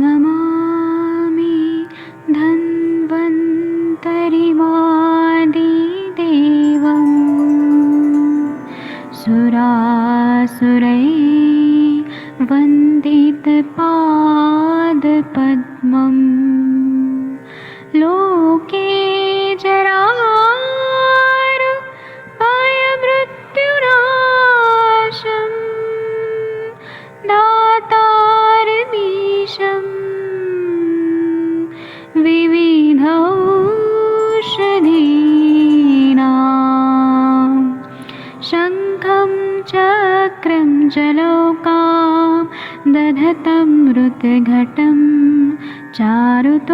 नमामि धन्वन्तरिमादिदेवं सुरासुरैर्वन्दितपादपद्मं लोके जरामृत्युनाशं दातारमीशं विविधौषधीनां शङ्खं चक्रं जलौकां दधतं मृतघटं चारुतोर्भिश्चतुर्भिः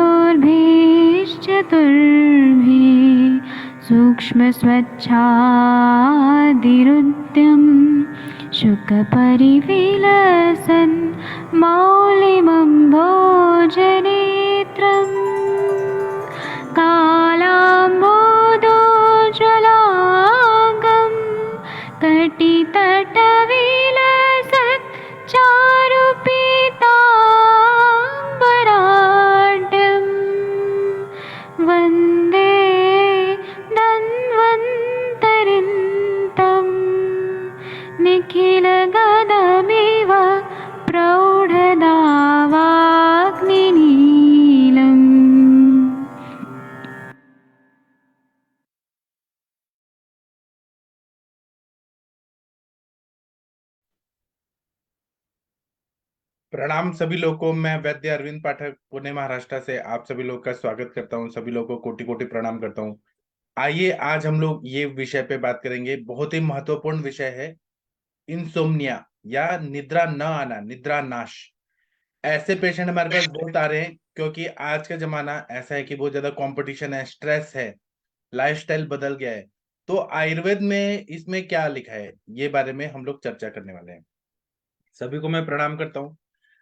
सूक्ष्मस्वच्छादिरुद्यं शुकपरिविलसन् मौलिमम्भोजनेत्रं कालाम्बोदोज्ज्वलाङ्गं कटितटविलसत् चारुपीताम्बराढ्यं वन्दे धन्वन्तरिन्तं निखिलगदमिव प्रौढदावा प्रणाम सभी लोगों को। मैं वैद्य अरविंद पाठक पुणे महाराष्ट्र से आप सभी लोग का स्वागत करता हूं। सभी लोगों को कोटि कोटि प्रणाम करता हूं। आइए आज हम लोग ये विषय पे बात करेंगे। बहुत ही महत्वपूर्ण विषय है, इंसोम्निया या निद्रा न आना, निद्रा नाश। ऐसे पेशेंट हमारे पास बहुत आ रहे हैं क्योंकि आज का जमाना ऐसा है कि बहुत ज्यादा कंपटीशन है, स्ट्रेस है, लाइफस्टाइल बदल गया है। तो आयुर्वेद में इसमें क्या लिखा है, ये बारे में हम लोग चर्चा करने वाले हैं। सभी को मैं प्रणाम करता हूँ।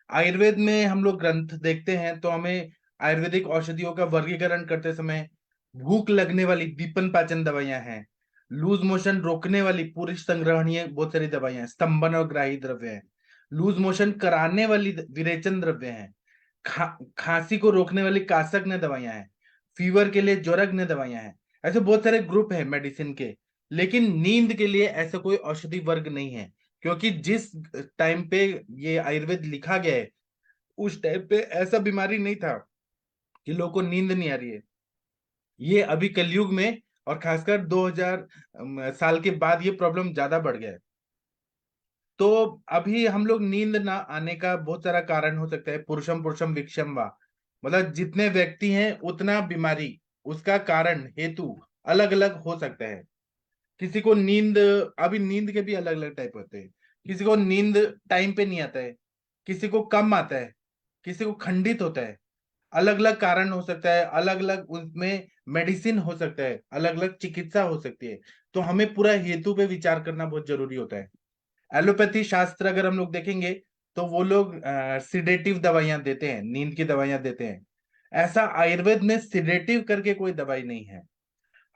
आयुर्वेद में हम लोग ग्रंथ देखते हैं तो हमें आयुर्वेदिक औषधियों का वर्गीकरण करते समय भूख लगने वाली दीपन पाचन दवाइयां हैं, लूज मोशन रोकने वाली पुरुष संग्रहणीय बहुत सारी दवाइयां हैं, स्तंभन और ग्राही द्रव्य हैं, लूज मोशन कराने वाली विरेचन द्रव्य हैं, खांसी को रोकने वाली कासकने दवाइयां हैं, फीवर के लिए ज्वरग्न दवाइयां हैं। ऐसे बहुत सारे ग्रुप है मेडिसिन के। लेकिन नींद के लिए ऐसा कोई औषधि वर्ग नहीं है, क्योंकि जिस टाइम पे ये आयुर्वेद लिखा गया है उस टाइम पे ऐसा बीमारी नहीं था कि लोगों को नींद नहीं आ रही है। ये अभी कलयुग में और खासकर 2000 साल के बाद ये प्रॉब्लम ज्यादा बढ़ गया है। तो अभी हम लोग नींद ना आने का बहुत सारा कारण हो सकता है। पुरुषम पुरुषम विषम वा, मतलब जितने व्यक्ति हैं उतना बीमारी, उसका कारण हेतु अलग अलग हो सकता है। किसी को नींद, अभी नींद के भी अलग अलग टाइप होते हैं। किसी को नींद टाइम पे नहीं आता है, किसी को कम आता है, किसी को खंडित होता है। अलग अलग कारण हो सकता है, अलग अलग उसमें मेडिसिन हो सकता है, अलग अलग चिकित्सा हो सकती है। तो हमें पूरा हेतु पे विचार करना बहुत जरूरी होता है। एलोपैथी शास्त्र अगर हम लोग देखेंगे तो वो लोग सिडेटिव दवाइयां देते हैं, नींद की दवाइयां देते हैं। ऐसा आयुर्वेद में सिडेटिव करके कोई दवाई नहीं है।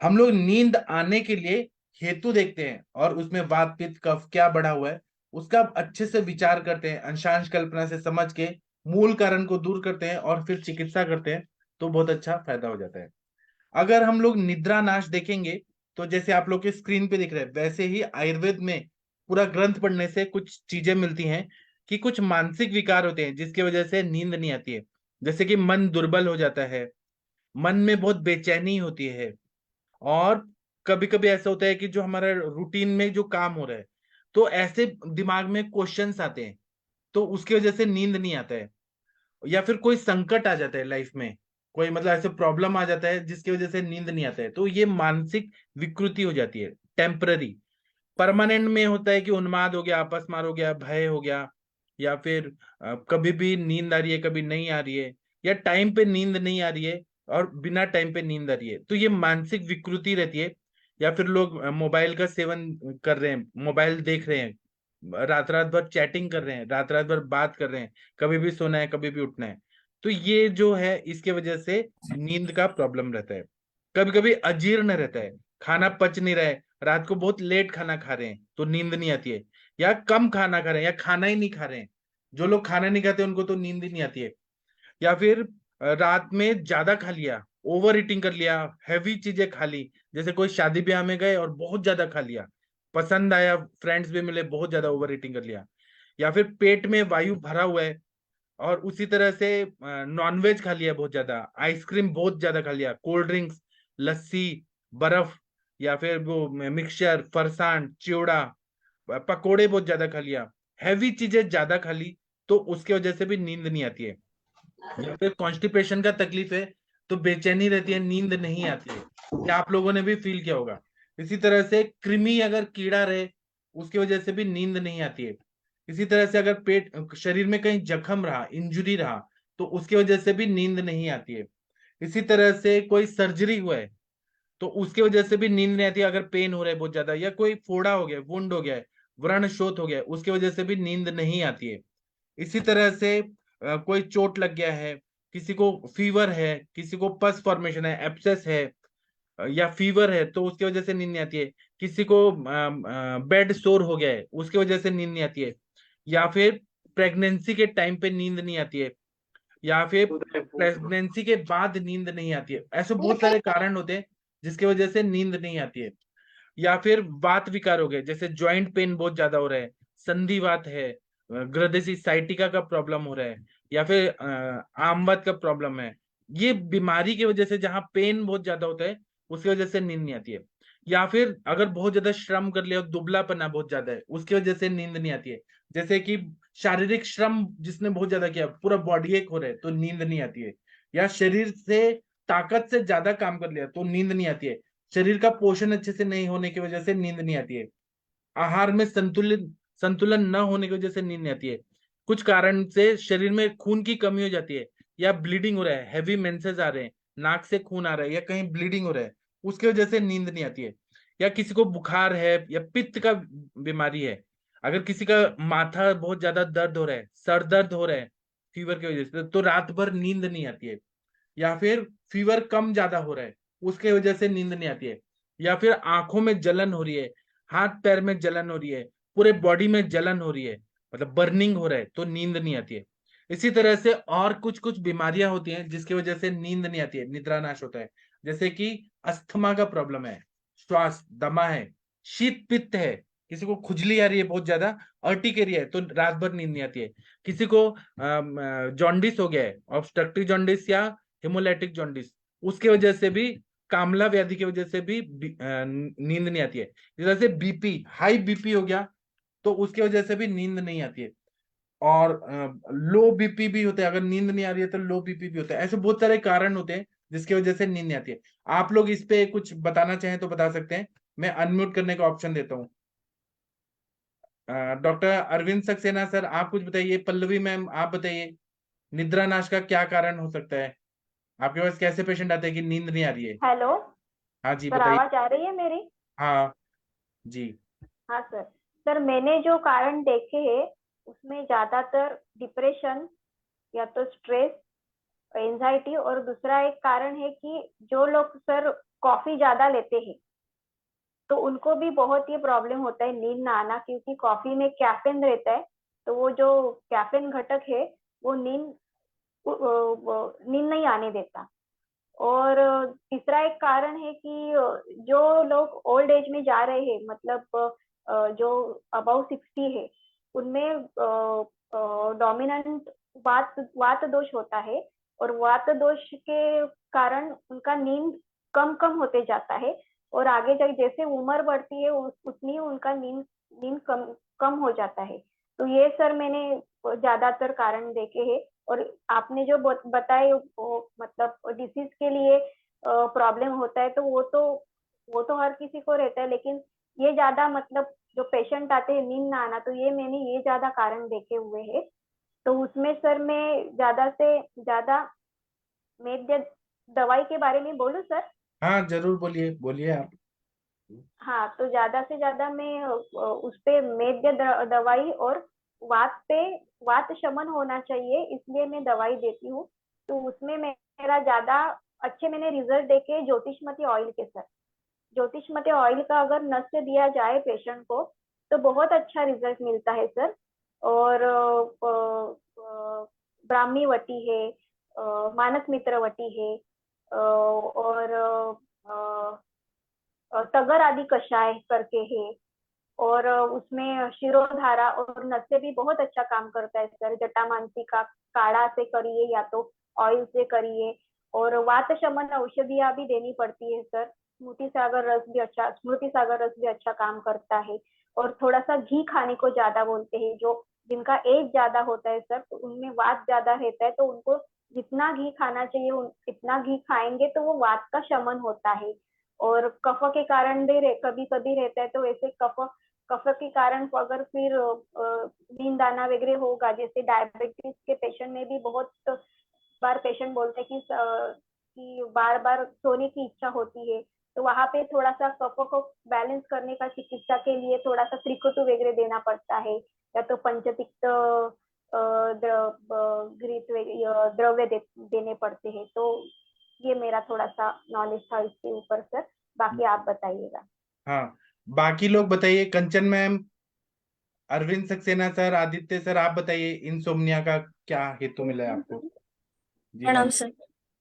हम लोग नींद आने के लिए हेतु देखते हैं और उसमें वात पित्त कफ क्या बढ़ा हुआ है उसका अच्छे से विचार करते हैं, अंशांश कल्पना से समझ के मूल कारण को दूर करते हैं और फिर चिकित्सा करते हैं। तो बहुत अच्छा फायदा हो जाता है। अगर हम लोग निद्रा नाश देखेंगे तो जैसे आप लोग के स्क्रीन पे दिख रहा है वैसे ही आयुर्वेद में पूरा ग्रंथ पढ़ने से कुछ चीजें मिलती हैं कि कुछ मानसिक विकार होते हैं जिसकी वजह से नींद नहीं आती है। जैसे कि मन दुर्बल हो जाता है, मन में बहुत बेचैनी होती है, और कभी कभी ऐसा होता है कि जो हमारा रूटीन में जो काम हो रहा है तो ऐसे दिमाग में क्वेश्चंस आते हैं, तो उसकी वजह से नींद नहीं आता है। या फिर कोई संकट आ जाता है लाइफ में, कोई मतलब ऐसे प्रॉब्लम आ जाता है जिसकी वजह से नींद नहीं आता है, तो ये मानसिक विकृति हो जाती है। टेम्पररी। परमानेंट में होता है कि उन्माद हो गया, अपस्मार हो गया, भय हो गया, या फिर कभी भी नींद आ रही है कभी नहीं आ रही है, या टाइम पे नींद नहीं आ रही है और बिना टाइम पे नींद आ रही है, तो ये मानसिक विकृति रहती है। या फिर लोग मोबाइल का सेवन कर रहे हैं, मोबाइल देख रहे हैं, रात रात भर चैटिंग कर रहे हैं, रात रात भर बात कर रहे हैं, कभी भी सोना है कभी भी उठना है। तो ये जो है इसके वजह से नींद का प्रॉब्लम रहता है। कभी कभी अजीर्ण रहता है, खाना पच नहीं रहा है, रात को बहुत लेट खाना खा रहे हैं तो नींद नहीं आती है, या कम खाना खा रहे हैं या खाना ही नहीं खा रहे हैं। जो लोग खाना नहीं खाते उनको तो नींद ही नहीं आती है। या फिर रात में ज्यादा खा लिया, ओवर ईटिंग कर लिया, हैवी चीजें खा ली, जैसे कोई शादी ब्याह में गए और बहुत ज्यादा खा लिया, पसंद आया, फ्रेंड्स भी मिले, बहुत ज्यादा ओवर ईटिंग कर लिया। या फिर पेट में वायु भरा हुआ है और उसी तरह से नॉनवेज खा लिया बहुत ज्यादा, आइसक्रीम बहुत ज्यादा खा लिया, कोल्ड ड्रिंक्स, लस्सी, बर्फ, या फिर वो मिक्सचर, फरसान, चिवड़ा, पकोड़े बहुत ज्यादा खा लिया, हैवी चीजें ज्यादा खा ली, तो उसके वजह से भी नींद नहीं आती है। या फिर कॉन्स्टिपेशन का तकलीफ है तो बेचैनी रहती है, नींद नहीं आती है। ये आप लोगों ने भी फील किया होगा। इसी तरह से कृमि अगर कीड़ा रहे उसकी वजह से भी नींद नहीं आती है। इसी तरह से अगर पेट शरीर में कहीं जख्म रहा, इंजुरी रहा, तो उसकी वजह से भी नींद नहीं आती है। इसी तरह से कोई सर्जरी हुआ है तो उसकी वजह से भी नींद नहीं आती है। अगर पेन हो रहा है बहुत ज्यादा, या कोई फोड़ा हो गया, वुंड हो गया है, व्रण शोथ हो गया है, उसकी वजह से भी नींद नहीं आती है। इसी तरह से कोई चोट लग गया है, किसी को फीवर है, किसी को पस फॉर्मेशन है, एब्सेस है, या फीवर है तो उसकी वजह से नींद नहीं आती है। किसी को बेड सोर हो गया है उसकी वजह से नींद नहीं आती है। या फिर प्रेगनेंसी के टाइम पे नींद नहीं आती है, या फिर प्रेगनेंसी के बाद नींद नहीं आती है। ऐसे बहुत सारे कारण होते हैं जिसकी वजह से नींद नहीं आती है। या फिर वात विकार हो गए, जैसे जॉइंट पेन बहुत ज्यादा हो रहा है, संधिवात है, ग्रदेशी साइटिका का प्रॉब्लम हो रहा है, या फिर आमवात का प्रॉब्लम है। ये बीमारी की वजह से जहाँ पेन बहुत ज्यादा होता है उसकी वजह से नींद नहीं आती है। या फिर अगर बहुत ज्यादा श्रम कर लिया, दुबलापना बहुत ज्यादा है, उसकी वजह से नींद नहीं आती है। जैसे कि शारीरिक श्रम जिसने बहुत ज्यादा किया, पूरा बॉडी एक हो रहा है तो नींद नहीं आती है। या शरीर से ताकत से ज्यादा काम कर लिया तो नींद नहीं आती है। शरीर का पोषण अच्छे से नहीं होने की वजह से नींद नहीं आती है। आहार में संतुलित संतुलन न होने की वजह से नींद नहीं आती है। कुछ कारण से शरीर में खून की कमी हो जाती है, या ब्लीडिंग हो रहा है, हैवी मेंसेस आ रहे हैं, नाक से खून आ रहा है, या कहीं ब्लीडिंग हो रहा है, उसकी वजह से नींद नहीं आती है। या किसी को बुखार है या पित्त का बीमारी है, अगर किसी का माथा बहुत ज्यादा दर्द हो रहा है, सर दर्द हो रहा है फीवर की वजह से, तो रात भर नींद नहीं आती है। या फिर फीवर कम ज्यादा हो रहा है, उसके वजह से नींद नहीं आती है। या फिर आंखों में जलन हो रही है, हाथ पैर में जलन हो रही है, पूरे बॉडी में जलन हो रही है, मतलब बर्निंग हो रहा है, तो नींद नहीं आती है। इसी तरह से और कुछ कुछ बीमारियां होती हैं जिसकी वजह से नींद नहीं आती है, निद्रा नाश होता है। जैसे कि अस्थमा का प्रॉब्लम है, श्वास दमा है, शीत पित्त है, किसी को खुजली आ रही है बहुत ज्यादा, अर्टिकेरिया है, तो रात भर नींद नहीं आती है। किसी को जॉन्डिस हो गया है, ऑब्स्ट्रक्टिव जॉन्डिस या हिमोलाइटिक जॉन्डिस, उसके वजह से भी, कामला व्याधि की वजह से भी नींद नहीं आती है। जैसे बीपी, हाई बीपी हो गया तो उसकी वजह से भी नींद नहीं आती है। और लो बीपी भी होता है, अगर नींद नहीं आ रही है तो लो बीपी भी होता है। ऐसे बहुत सारे कारण होते हैं जिसकी वजह से नींद नहीं आती है। आप लोग इस पे कुछ बताना चाहें तो बता सकते हैं, मैं अनम्यूट करने का ऑप्शन देता हूँ। डॉक्टर अरविंद सक्सेना सर, आप कुछ बताइए। पल्लवी मैम आप बताइए, निद्रा नाश का क्या कारण हो सकता है? आपके पास कैसे पेशेंट आते हैं कि नींद नहीं आ रही है? हेलो हाँ जी सर, बताइए। आवाज आ रही है मेरी? हाँ जी। हाँ सर। सर, मैंने जो कारण देखे हैं उसमें ज्यादातर डिप्रेशन या तो स्ट्रेस, एंजाइटी, और दूसरा एक कारण है कि जो लोग सर कॉफी ज्यादा लेते हैं तो उनको भी बहुत ये प्रॉब्लम होता है नींद ना आना, क्योंकि कॉफी में कैफीन रहता है। तो वो जो कैफीन घटक है वो नींद नहीं आने देता। और तीसरा एक कारण है कि जो लोग ओल्ड एज में जा रहे हैं, मतलब जो अबाउ 60 है, उनमें डोमिनेंट वात वात दोष होता है। और वात दोष के कारण उनका नींद कम कम होते जाता है। और आगे जाके जैसे उम्र बढ़ती है उतनी उनका नींद नींद कम कम हो जाता है। तो ये सर मैंने ज्यादातर कारण देखे हैं। और आपने जो बताए वो मतलब डिसीज के लिए प्रॉब्लम होता है, तो वो तो हर किसी को रहता है, लेकिन ये ज्यादा मतलब जो पेशेंट आते हैं नींद ना आना, तो ये मैंने ये ज्यादा कारण देखे हुए हैं। तो उसमें सर मैं ज्यादा से ज्यादा मेद दवाई के बारे में बोलूं सर? हाँ जरूर, बोलिए बोलिए आप। हाँ, तो ज्यादा से ज्यादा मैं उस पे मेद्य दवाई और वात पे वात शमन होना चाहिए, इसलिए मैं दवाई देती हूँ। तो उसमें मेरा ज्यादा अच्छे मैंने रिजल्ट देखे ज्योतिषमती ऑयल के सर। ज्योतिषमती ऑयल का अगर नस से दिया जाए पेशेंट को तो बहुत अच्छा रिजल्ट मिलता है सर। और ब्राह्मी वटी है, मानस मित्र वटी है, और तगर आदि कषाय करके है। और उसमें शिरोधारा और नशे भी बहुत अच्छा काम करता है सर। जटामांसी का काढ़ा से करिए या तो ऑयल से करिए। और वात शमन औषधियां भी देनी पड़ती है सर। स्मृति सागर रस भी अच्छा काम करता है। और थोड़ा सा घी खाने को ज्यादा बोलते हैं, जो जिनका एज ज्यादा होता है सर, तो उनमें वात ज्यादा रहता है, तो उनको जितना घी खाना चाहिए इतना घी खाएंगे तो वो वात का शमन होता है। और कफ के कारण भी कभी कभी रहता है, तो ऐसे कफ कफ के कारण अगर फिर नींद आना वगैरह होगा, जैसे डायबिटीज के पेशेंट में भी बहुत बार पेशेंट बोलते हैं कि बार बार सोने की इच्छा होती है। तो वहां पे थोड़ा सा कफ को बैलेंस करने का चिकित्सा के लिए थोड़ा सा त्रिकुटु वगैरह देना पड़ता है, या तो पंचतिक्त द्रव्य देने पड़ते हैं। तो ये मेरा थोड़ा सा नॉलेज था इसके ऊपर सर। बाकी आप बताइएगा। हाँ, बाकी लोग बताइए। Kanchan ma'am, Arvind Saxena sir, Aditya sir, आप बताइए इंसोम्निया का क्या हेतु मिला है आपको? जी प्रणाम मैम। सर।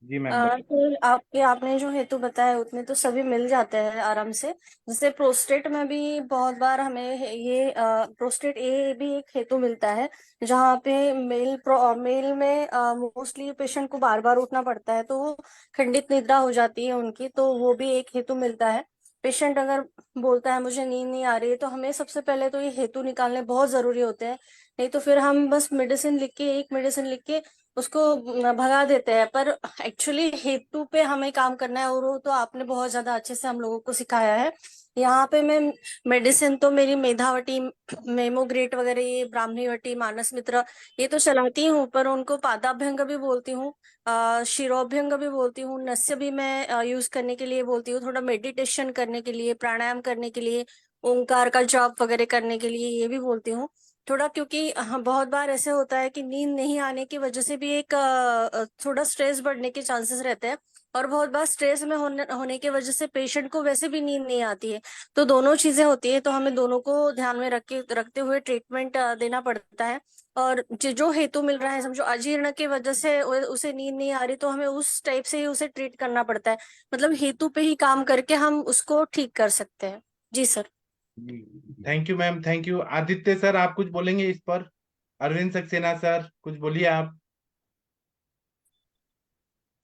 जी मैम बताइए। तो आपने जो हेतु बताया उतने तो सभी मिल जाते हैं आराम से। जैसे प्रोस्टेट में भी बहुत बार हमें ये प्रोस्टेट ए भी एक हेतु मिलता है, जहाँ पे मेल में मोस्टली पेशेंट को बार बार उठना पड़ता है, तो वो खंडित निद्रा हो जाती है उनकी, तो वो भी एक हेतु मिलता है। पेशेंट अगर बोलता है मुझे नींद नहीं आ रही है, तो हमें सबसे पहले तो ये हेतु निकालने बहुत जरूरी होते हैं। नहीं तो फिर हम बस मेडिसिन लिख के, एक मेडिसिन लिख के उसको भगा देते हैं। पर एक्चुअली हेतु पे हमें काम करना है, और वो तो आपने बहुत ज्यादा अच्छे से हम लोगों को सिखाया है। यहाँ पे मैं मेडिसिन तो मेरी मेधावटी, मेमोग्रेट वगैरह, ये ब्राह्मीवटी, मानस मित्र, ये तो चलाती हूँ, पर उनको पादाभ्यंग भी बोलती हूँ, शिरोभ्यंग भी बोलती हूँ, नस्य भी मैं यूज करने के लिए बोलती हूँ, थोड़ा मेडिटेशन करने के लिए, प्राणायाम करने के लिए, ओंकार का जाप वगैरह करने के लिए ये भी बोलती हूँ। थोड़ा क्योंकि बहुत बार ऐसे होता है कि नींद नहीं आने की वजह से भी एक थोड़ा स्ट्रेस बढ़ने के चांसेस रहते हैं, और बहुत बार स्ट्रेस में होने की वजह से पेशेंट को वैसे भी नींद नहीं आती है। तो दोनों चीजें होती है, तो हमें दोनों को ध्यान में रखते हुए ट्रीटमेंट देना पड़ता है। और जो हेतु मिल रहा है, समझो अजीर्ण की वजह से उसे नींद नहीं आ रही, तो हमें उस टाइप से ही उसे ट्रीट करना पड़ता है। मतलब हेतु पे ही काम करके हम उसको ठीक कर सकते हैं। जी सर। जी, thank you ma'am, thank you. Aditya sir, आप कुछ बोलेंगे इस पर? अरविंद सक्सेना सर, कुछ बोलिए आप।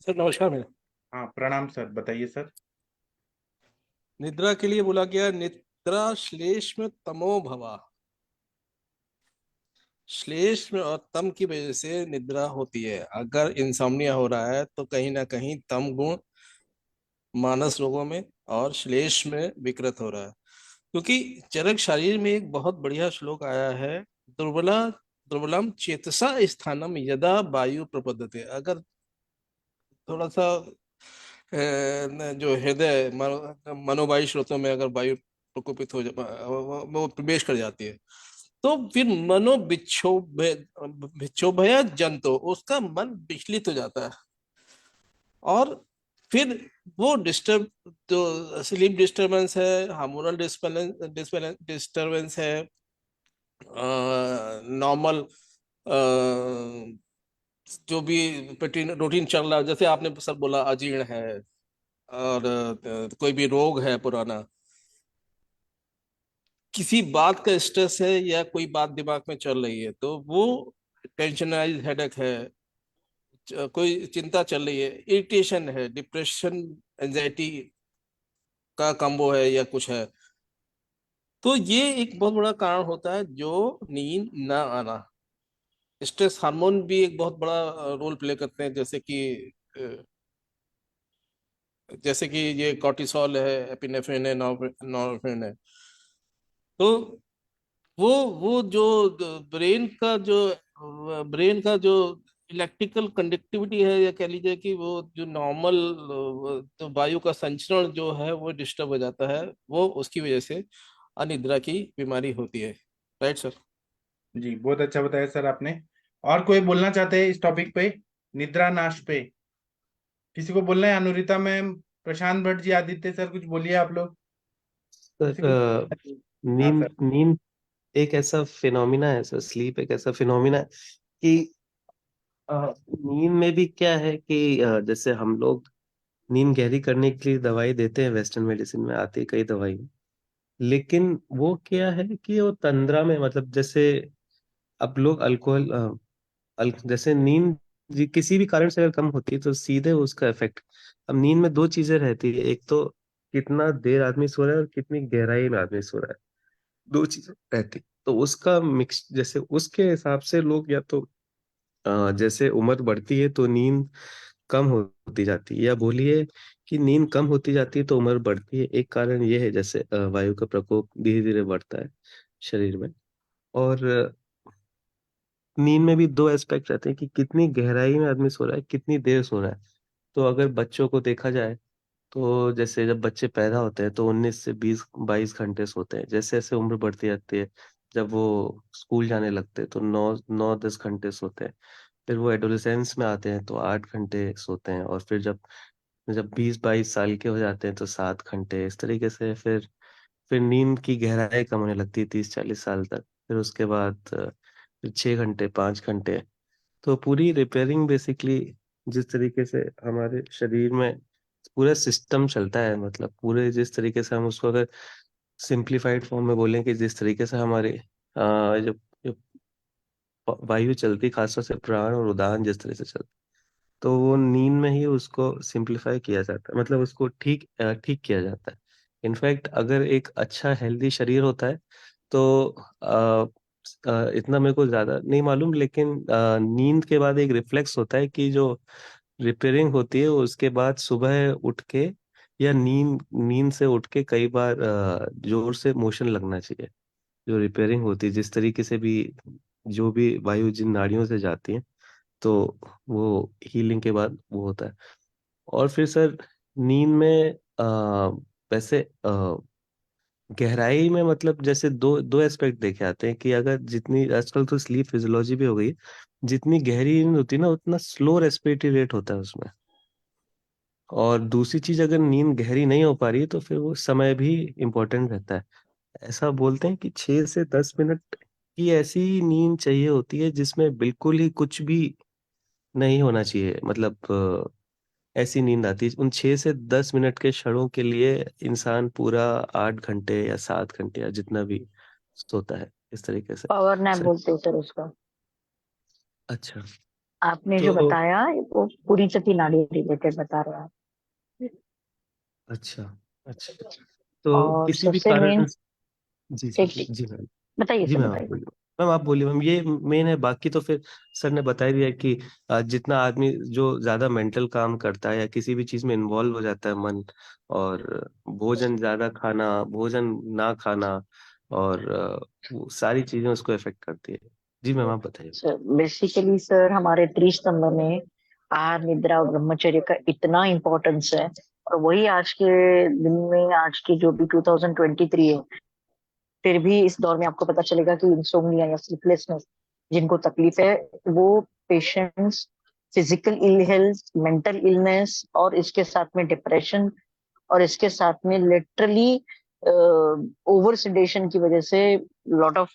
सर नमस्कार मैम। हाँ, प्रणाम सर, बताइए सर। निद्रा के लिए बोला गया, निद्रा श्लेष्म तमो भवा। श्लेष्म और तम की वजह से निद्रा होती है। अगर इंसोम्निया हो रहा है तो कहीं ना कहीं तम गुण मानस रोगों में और श्लेष में विकृत हो रहा है। क्योंकि चरक शरीर में एक बहुत बढ़िया श्लोक आया है, दुर्बला दुर्बलम चेतसा स्थानम यदा वायु प्रपद्यते। अगर थोड़ा सा जो हृदय मनोवायु स्रोतों में अगर वायु प्रकोपित हो वो प्रवेश कर जाती है, तो फिर मनो विक्षोभया जंतो, उसका मन विचलित हो जाता है। और फिर वो डिस्टर्ब, जो स्लीप डिस्टरबेंस है, हार्मोनल डिस्टरबेंस है, नॉर्मल जो भी रूटीन चल रहा है, जैसे आपने सर बोला अजीर्ण है, और कोई भी रोग है पुराना, किसी बात का स्ट्रेस है या कोई बात दिमाग में चल रही है, तो वो टेंशनाइज हेडेक है, कोई चिंता चल रही है, इरिटेशन है, डिप्रेशन, एंजाइटी का कम्बो है या कुछ है, तो ये एक बहुत बड़ा कारण होता है जो नींद ना आना। स्ट्रेस हार्मोन भी एक बहुत बड़ा रोल प्ले करते हैं, जैसे कि ये कॉर्टिसोल है, एपिनेफ्रिन है, नॉरफिन है। तो वो वो जो ब्रेन का जो इलेक्ट्रिकल कंडक्टिविटी है, या कह लीजिए कि वो जो नॉर्मल तो वायु का संचरण जो है वो डिस्टर्ब हो जाता है, वो उसकी वजह से अनिद्रा की बीमारी होती है। Right sir. जी, बहुत अच्छा बताया सर आपने। और कोई बोलना चाहते हैं इस टॉपिक पे, निद्रा नाश पे? किसी को बोलना है? अनुरिता मैम, प्रशांत भट्ट जी, आदित्य सर, कुछ बोलिए आप लोग। किसी को? सर हाँ नींद सर। नींद एक ऐसा फिनोमिना है सर, स्लीप एक ऐसा फिनोमिना है कि नींद में भी क्या है कि जैसे हम लोग नींद गहरी करने के लिए दवाई देते हैं, वेस्टर्न मेडिसिन में आती है कई दवाई, लेकिन वो क्या है कि वो तंद्रा में, मतलब जैसे अब लोग अल्कोहल जैसे नींद किसी भी कारण से अगर कम होती है तो सीधे उसका इफेक्ट। अब नींद में दो चीजें रहती है, एक तो कितना देर आदमी सो रहा है और कितनी गहराई में आदमी सो रहा है, दो चीजें रहती। तो उसका मिक्स, जैसे उसके हिसाब से लोग या तो जैसे उम्र बढ़ती है तो नींद कम होती जाती है, या बोलिए कि नींद कम होती जाती है तो उम्र बढ़ती है। एक कारण ये है, जैसे वायु का प्रकोप धीरे धीरे बढ़ता है शरीर में। और नींद में भी दो एस्पेक्ट रहते हैं कि कितनी गहराई में आदमी सो रहा है, कितनी देर सो रहा है। तो अगर बच्चों को देखा जाए तो जैसे जब बच्चे पैदा होते हैं तो 19 से 20 22 घंटे सोते हैं। जैसे जैसे उम्र बढ़ती जाती है, जब वो स्कूल जाने लगते हैं तो 9 9 10 घंटे सोते हैं। फिर वो एडोलेसेंस में आते हैं तो 8 घंटे सोते हैं। और फिर जब जब 20 22 साल के हो जाते हैं तो 7 घंटे। इस तरीके से फिर नींद की गहराई कम होने लगती है 30 40 साल तक। फिर उसके बाद फिर 6 घंटे 5 घंटे। तो पूरी रिपेयरिंग बेसिकली, जिस तरीके से हमारे शरीर में पूरा सिस्टम चलता है, मतलब पूरे जिस तरीके से हम उसको अगर सिंप्लीफाइड फॉर्म में बोलें कि जिस तरीके से हमारे जो जो वायु चलती, खासतौर से प्राण और उदान जिस तरह से चलता, तो वो नींद में ही उसको सिंप्लीफाई किया जाता है, मतलब उसको ठीक ठीक किया जाता है। इनफैक्ट अगर एक अच्छा हेल्दी शरीर होता है तो इतना मेरे को ज्यादा नहीं मालूम, लेकिन नींद के बाद एक रिफ्लेक्स होता है कि जो रिपेयरिंग होती है उसके बाद सुबह उठ के या नींद नींद से उठ के कई बार जोर से मोशन लगना चाहिए। जो रिपेयरिंग होती है जिस तरीके से भी, जो भी वायु जिन नाड़ियों से जाती है, तो वो हीलिंग के बाद वो होता है। और फिर सर नींद में वैसे गहराई में मतलब जैसे दो दो एस्पेक्ट देखे आते हैं कि अगर जितनी आजकल तो स्लीप फिजियोलॉजी भी हो गई है, जितनी गहरी नींद होती है ना उतना स्लो रेस्पिरेटरी रेट होता है उसमें। और दूसरी चीज, अगर नींद गहरी नहीं हो पा रही है तो फिर वो समय भी इम्पोर्टेंट रहता है। ऐसा बोलते हैं कि 6 से 10 मिनट की ऐसी नींद चाहिए होती है जिसमें बिल्कुल ही कुछ भी नहीं होना चाहिए। मतलब ऐसी नींद आती है उन 6 से 10 मिनट के क्षणों के लिए इंसान पूरा 8 घंटे या 7 घंटे या जितना भी सोता है, इस तरीके से। पावर नैप सर बोलते हैं सर उसका। अच्छा। आपने जो तो बताया वो पूरी चती नाड़ी रिलेटेड बता रहे हैं आप। अच्छा अच्छा, तो और किसी भी सबसे कारण, मेन, जी एक सर, जी मैम, बताइए जी सर, मैम आप बताइए। बोलिए। मैम आप बोलिए मैम, ये मेन है। बाकी तो फिर सर ने बता ही दिया कि जितना आदमी जो ज्यादा मेंटल काम करता है या किसी भी चीज में इन्वॉल्व हो जाता है मन, और भोजन ज्यादा खाना, भोजन ना खाना, और वो सारी चीजें उसको इफेक्ट करती है। जी मैम आप बताइए। सर बेसिकली सर हमारे त्रिस्तंभ में आहार, निद्रा और ब्रह्मचर्य का इतना इम्पोर्टेंस है। और वही आज के दिन में, आज के जो भी 2023 है, फिर भी इस दौर में आपको पता चलेगा कि इंसोम्निया या स्लीपलेसनेस जिनको तकलीफ है, वो patients physical ill health, mental illness और इसके साथ में डिप्रेशन और इसके साथ में लिटरली ओवर सेडेशन की वजह से lot of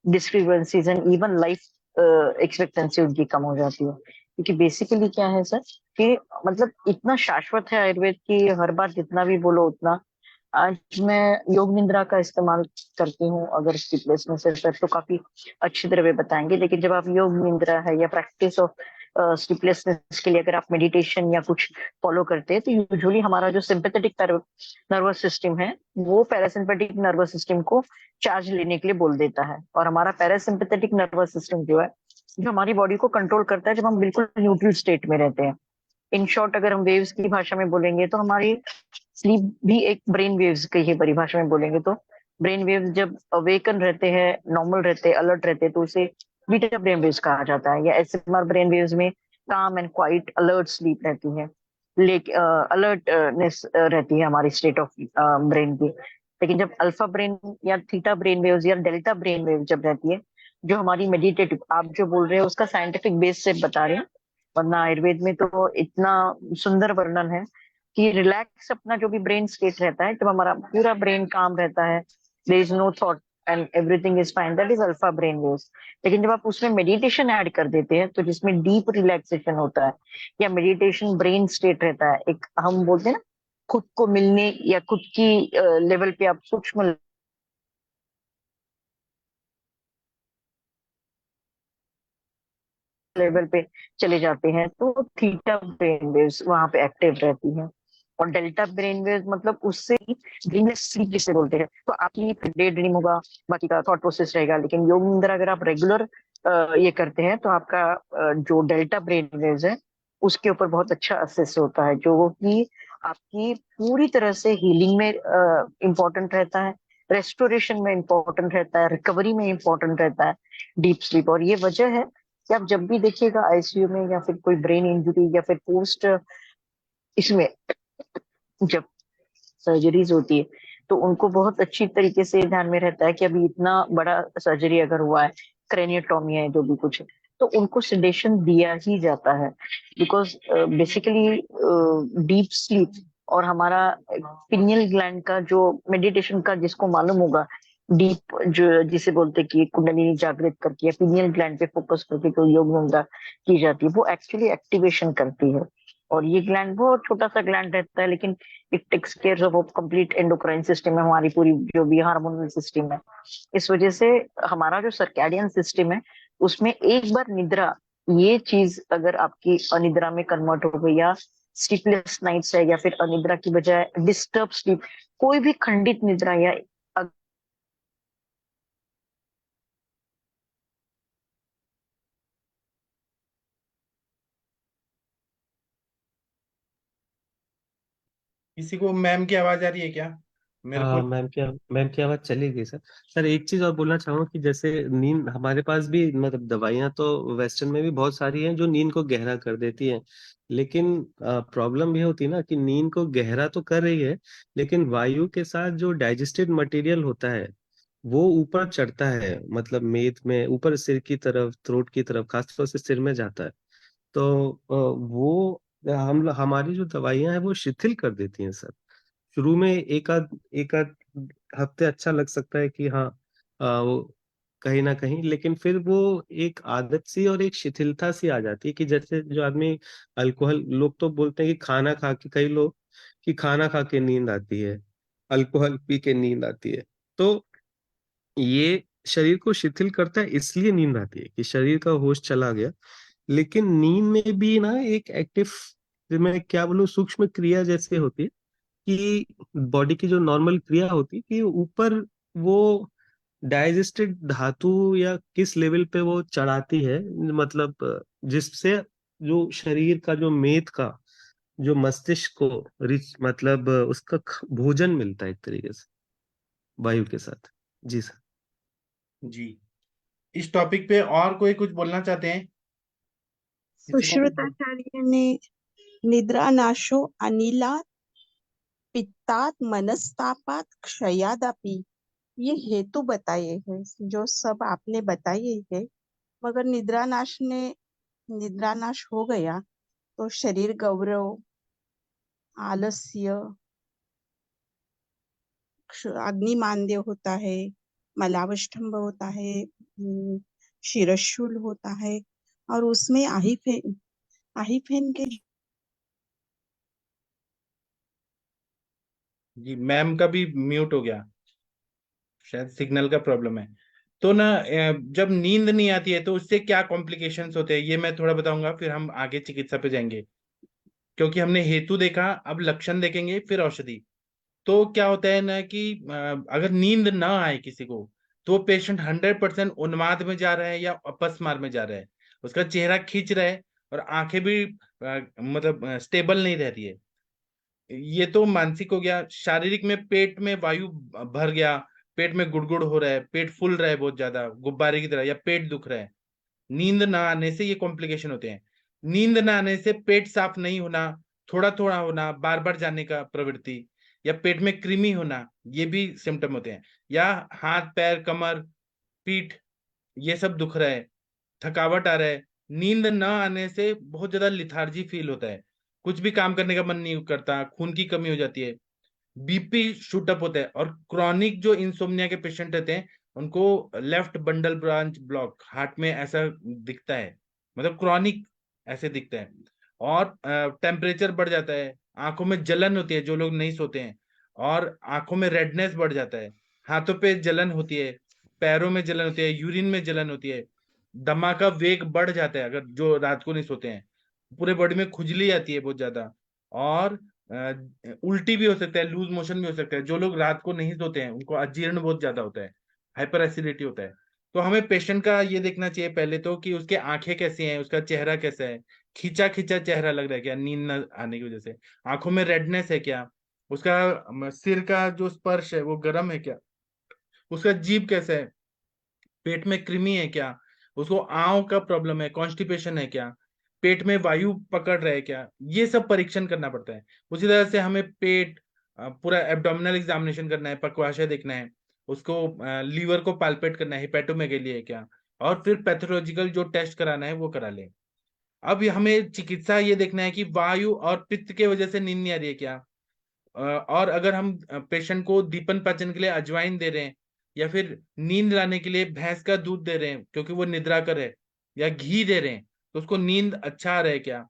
discrepancies and even life expectancy उनकी कम हो जाती है। क्योंकि बेसिकली क्या है सर कि मतलब इतना शाश्वत है आयुर्वेद की, हर बार जितना भी बोलो उतना। आज मैं योग निद्रा का इस्तेमाल करती हूँ, अगर स्लीपलेसनेस है सर तो काफी अच्छी तरह वे बताएंगे। लेकिन जब आप योग निद्रा है या प्रैक्टिस ऑफ स्लीपलेसनेस के लिए अगर आप मेडिटेशन या कुछ फॉलो करते हैं, तो यूजुअली हमारा जो सिंपैथेटिक नर्वस सिस्टम है वो पैरासिम्पैथिक नर्वस सिस्टम को चार्ज लेने के लिए बोल देता है। और हमारा पैरासिम्पैथेटिक नर्वस सिस्टम जो है, जो हमारी बॉडी को कंट्रोल करता है जब हम बिल्कुल न्यूट्रल स्टेट में रहते हैं। इन शॉर्ट अगर हम वेव्स की भाषा में बोलेंगे तो हमारी स्लीप भी एक ब्रेन वेव्स की ही परिभाषा में बोलेंगे तो ब्रेन वेव्स जब अवेकन रहते हैं, नॉर्मल रहते हैं, अलर्ट रहते हैं, तो उसे बीटा ब्रेन वेव्स कहा जाता है। या एसएमआर ब्रेन वेव्स में काम एंड क्वाइट अलर्ट स्लीप रहती है, अलर्टनेस रहती है हमारी स्टेट ऑफ ब्रेन की। लेकिन जब अल्फा ब्रेन या थीटा ब्रेन वेव्स या डेल्टा ब्रेन वेव जब रहती है, जो हमारी मेडिटेटिव, आप जो बोल रहे हैं उसका साइंटिफिक बेस से बता रहे हैं, वरना आयुर्वेद में तो इतना सुंदर वर्णन है कि रिलैक्स अपना जो भी ब्रेन स्टेट रहता है, जब हमारा पूरा ब्रेन काम रहता है, there is no thought and everything is fine, that is alpha brain waves. लेकिन जब आप उसमें मेडिटेशन ऐड कर देते हैं, तो जिसमें डीप रिलैक्सेशन होता है या मेडिटेशन ब्रेन स्टेट रहता है, एक हम बोलते हैं ना खुद को मिलने या खुद की लेवल पे आप सूक्ष्म लेवल पे चले जाते हैं, तो थीटा ब्रेन वेव्स वहां पे एक्टिव रहती हैं। और डेल्टा ब्रेन वेव्स मतलब उससे ड्रीमलेस स्लीप जिसे बोलते हैं, तो आपकी डे ड्रीम होगा, बाकी का थॉट प्रोसेस रहेगा। लेकिन योग निद्र अगर आप रेगुलर ये करते हैं, तो आपका जो डेल्टा ब्रेन वेव्स है उसके ऊपर बहुत अच्छा असेस होता है, जो कि आपकी पूरी तरह से हीलिंग में इम्पोर्टेंट रहता है, रेस्टोरेशन में इम्पोर्टेंट रहता है, रिकवरी में इम्पोर्टेंट रहता है डीप स्लीप। और ये वजह है कि आप जब भी देखिएगा आईसीयू में या फिर कोई ब्रेन इंजरी या फिर पोस्ट इसमें जब सर्जरीज होती है, तो उनको बहुत अच्छी तरीके से ध्यान में रहता है कि अभी इतना बड़ा सर्जरी अगर हुआ है, क्रेनियोटॉमी है, जो भी कुछ है, तो उनको सेडेशन दिया ही जाता है। बिकॉज बेसिकली डीप स्लीप और हमारा पिनियल ग्लैंड का जो मेडिटेशन का, जिसको मालूम होगा, डीप जो जिसे बोलते हैं कि कुंडलिनी जागृत करके या पिनियल ग्लैंड पे फोकस करके जो योग निद्रा की जाती है, वो एक्चुअली एक्टिवेशन करती है। और ये ग्लैंड बहुत छोटा सा ग्लैंड रहता है, लेकिन it takes care of complete endocrine system है, हमारी पूरी जो भी हार्मोनल सिस्टम है। इस वजह से हमारा जो सर्कैडियन सिस्टम है, उसमें एक बार निद्रा, ये चीज अगर आपकी अनिद्रा में कन्वर्ट हो गई या स्लीपलेस नाइट्स है या फिर अनिद्रा की बजाय डिस्टर्ब स्लीप, कोई भी खंडित निद्रा या किसी को मैम की आवाज आ रही है क्या? मेरे को हाँ, मैम की आवाज चली गई सर। सर एक चीज और बोलना चाहूंगा कि जैसे नींद हमारे पास भी मतलब दवाइयाँ तो वेस्टर्न में भी बहुत सारी हैं जो नींद को गहरा कर देती हैं, लेकिन प्रॉब्लम ये होती है ना कि नींद को गहरा तो कर रही है, लेकिन वायु के साथ जो डाइजेस्टेड मटेरियल होता है वो ऊपर चढ़ता है, मतलब मेद में ऊपर सिर की तरफ, थ्रोट की तरफ, खासतौर से सिर में जाता है। तो वो हम हमारी जो दवाइयाँ हैं वो शिथिल कर देती हैं सर। शुरू में एक आध हफ्ते अच्छा लग सकता है कि हाँ, वो कहीं ना कहीं, लेकिन फिर वो एक आदत सी और एक शिथिलता सी आ जाती है कि जैसे जो आदमी अल्कोहल, लोग तो बोलते हैं कि खाना खा के, कई लोग कि खाना खा के नींद आती है, अल्कोहल पी के नींद आती है। तो ये शरीर को शिथिल करता है, इसलिए नींद आती है कि शरीर का होश चला गया। लेकिन नींद में भी ना एक एक्टिव, मैं क्या बोलूं, सूक्ष्म क्रिया जैसे होती है कि बॉडी की जो नॉर्मल क्रिया होती है कि ऊपर वो डाइजेस्टेड धातु या किस लेवल पे वो चढ़ाती है, मतलब जिससे जो शरीर का जो मेद का जो मस्तिष्क को रिच, मतलब उसका भोजन मिलता है एक तरीके से वायु के साथ। जी सर। जी, इस टॉपिक पे और कोई कुछ बोलना चाहते हैं? किसी को कुछ सुश्रुताचार्य ने निद्रानाशो अनिलात पित्तात मनस्तापात क्षयादापि, ये हेतु बताए हैं जो सब आपने बताए हैं। मगर निद्रानाश हो गया तो शरीर गौरव, आलस्य, अग्निमांद्य होता है, मलावष्ठंभ होता है, शिरशूल होता है, और उसमें आहिफेन के जी, मैम का भी म्यूट हो गया, शायद सिग्नल का प्रॉब्लम है। तो ना जब नींद नहीं आती है तो उससे क्या कॉम्प्लिकेशंस होते हैं ये मैं थोड़ा बताऊंगा, फिर हम आगे चिकित्सा पे जाएंगे। क्योंकि हमने हेतु देखा, अब लक्षण देखेंगे, फिर औषधि। तो क्या होता है ना कि अगर नींद ना आए किसी को, तो पेशेंट 100% उन्माद में जा रहा है या अपस्मार में जा रहा है, उसका चेहरा खींच रहा है और आंखें भी मतलब स्टेबल नहीं रहती है। ये तो मानसिक हो गया। शारीरिक में पेट में वायु भर गया, पेट में गुड़गुड़ हो रहा है, पेट फूल रहा है बहुत ज्यादा गुब्बारे की तरह, या पेट दुख रहा है। नींद ना आने से ये कॉम्प्लिकेशन होते हैं। नींद ना आने से पेट साफ नहीं होना, थोड़ा थोड़ा होना, बार बार जाने का प्रवृत्ति, या पेट में कृमि होना, ये भी सिम्टम होते हैं। या हाथ पैर कमर पीठ ये सब दुख रहा है, थकावट आ रहा है। नींद न आने से बहुत ज्यादा लिथार्जी फील होता है, कुछ भी काम करने का मन नहीं करता, खून की कमी हो जाती है, बीपी शूट अप होता है। और क्रॉनिक जो इंसोम्निया के पेशेंट रहते हैं उनको left bundle branch block heart में ऐसा दिखता है, मतलब क्रॉनिक ऐसे दिखता है। और टेम्परेचर बढ़ जाता है, आंखों में जलन होती है जो लोग नहीं सोते हैं, और आंखों में रेडनेस बढ़ जाता है, हाथों पे जलन होती है, पैरों में जलन होती है, यूरिन में जलन होती है, दमा का वेग बढ़ जाता है अगर जो रात को नहीं सोते हैं, पूरे बॉडी में खुजली आती है बहुत ज्यादा, और उल्टी भी हो सकता है, लूज मोशन भी हो सकता है। जो लोग रात को नहीं सोते हैं उनको अजीर्ण बहुत ज्यादा होता है, हाइपर एसिडिटी होता है। तो हमें पेशेंट का ये देखना चाहिए पहले तो कि उसके आंखें कैसी हैं, उसका चेहरा कैसा है, खींचा खींचा चेहरा लग रहा है क्या नींद न आने की वजह से, आंखों में रेडनेस है क्या, उसका सिर का जो स्पर्श है वो गर्म है क्या, उसका जीभ कैसा है, पेट में कृमि है क्या, उसको आंव का प्रॉब्लम है, कॉन्स्टिपेशन है क्या, पेट में वायु पकड़ रहा है क्या, ये सब परीक्षण करना पड़ता है। उसी तरह से हमें पेट पूरा एब्डोमिनल एग्जामिनेशन करना है, पक्वाशय देखना है, उसको लीवर को पाल्पेट करना है, हिपेटोमेगेली है क्या, और फिर पैथोलॉजिकल जो टेस्ट कराना है वो करा ले। अब हमें चिकित्सा ये देखना है कि वायु और पित्त के वजह से नींद नहीं आ रही है क्या। और अगर हम पेशेंट को दीपन पाचन के लिए अजवाइन दे रहे हैं, या फिर नींद लाने के लिए भैंस का दूध दे रहे हैं क्योंकि वो निद्रा कर है, या घी दे रहे हैं, तो उसको नींद अच्छा आ रहा है क्या,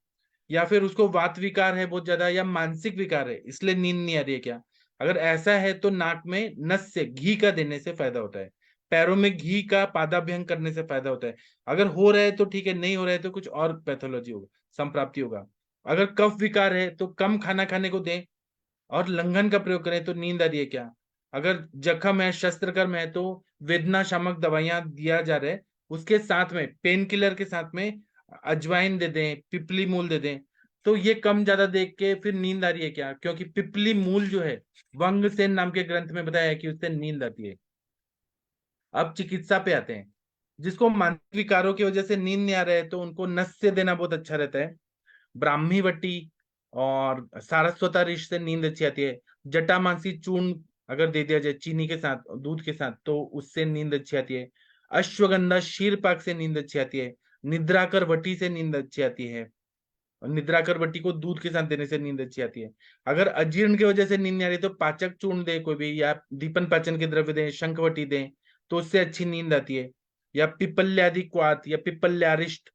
या फिर उसको वात विकार है बहुत ज्यादा, या मानसिक विकार है इसलिए नींद नहीं आ रही है क्या। अगर ऐसा है तो नाक में नस से घी का देने से फायदा होता है, पैरों में घी का पादाभ्यंग करने से फायदा होता है। अगर हो रहा है तो ठीक है, नहीं हो रहा है तो कुछ और पैथोलॉजी होगा, संप्राप्ति होगा। अगर कफ विकार है तो कम खाना खाने को दें और लंघन का प्रयोग करें तो नींद आ रही है क्या। अगर जख्म है, शस्त्रकर्म है, तो वेदना शामक दवाइयां दिया जा रहा है, उसके साथ में पेन किलर के साथ में अजवाइन दे दें, पिपली मूल दे दें, तो ये कम ज्यादा देख के फिर नींद आ रही है क्या, क्योंकि पिपली मूल जो है वंगसेन नाम के ग्रंथ में बताया है कि उससे नींद आती है। अब चिकित्सा पे आते हैं। जिसको मानसिक विकारों की वजह से नींद नहीं आ रहा है तो उनको नस्य देना बहुत अच्छा रहता है। ब्राह्मी बट्टी और सारस्वता रिश से नींद अच्छी आती है। जटामांसी चूर्ण अगर दे दिया जाए चीनी के साथ, दूध के साथ, तो उससे नींद अच्छी आती है। अश्वगंधा शीरपाक से नींद अच्छी आती है। निद्राकर वटी से नींद अच्छी आती है। और निद्राकर वटी को दूध के साथ देने से नींद अच्छी आती है। अगर अजीर्ण की वजह से नींद नहीं आ रही तो पाचक चूर्ण दे कोई भी, या दीपन पाचन के द्रव्य दें, शंखवटी दें, तो उससे अच्छी नींद आती है। या पिपल्यादि क्वाथ या पिपल्यारिष्ट,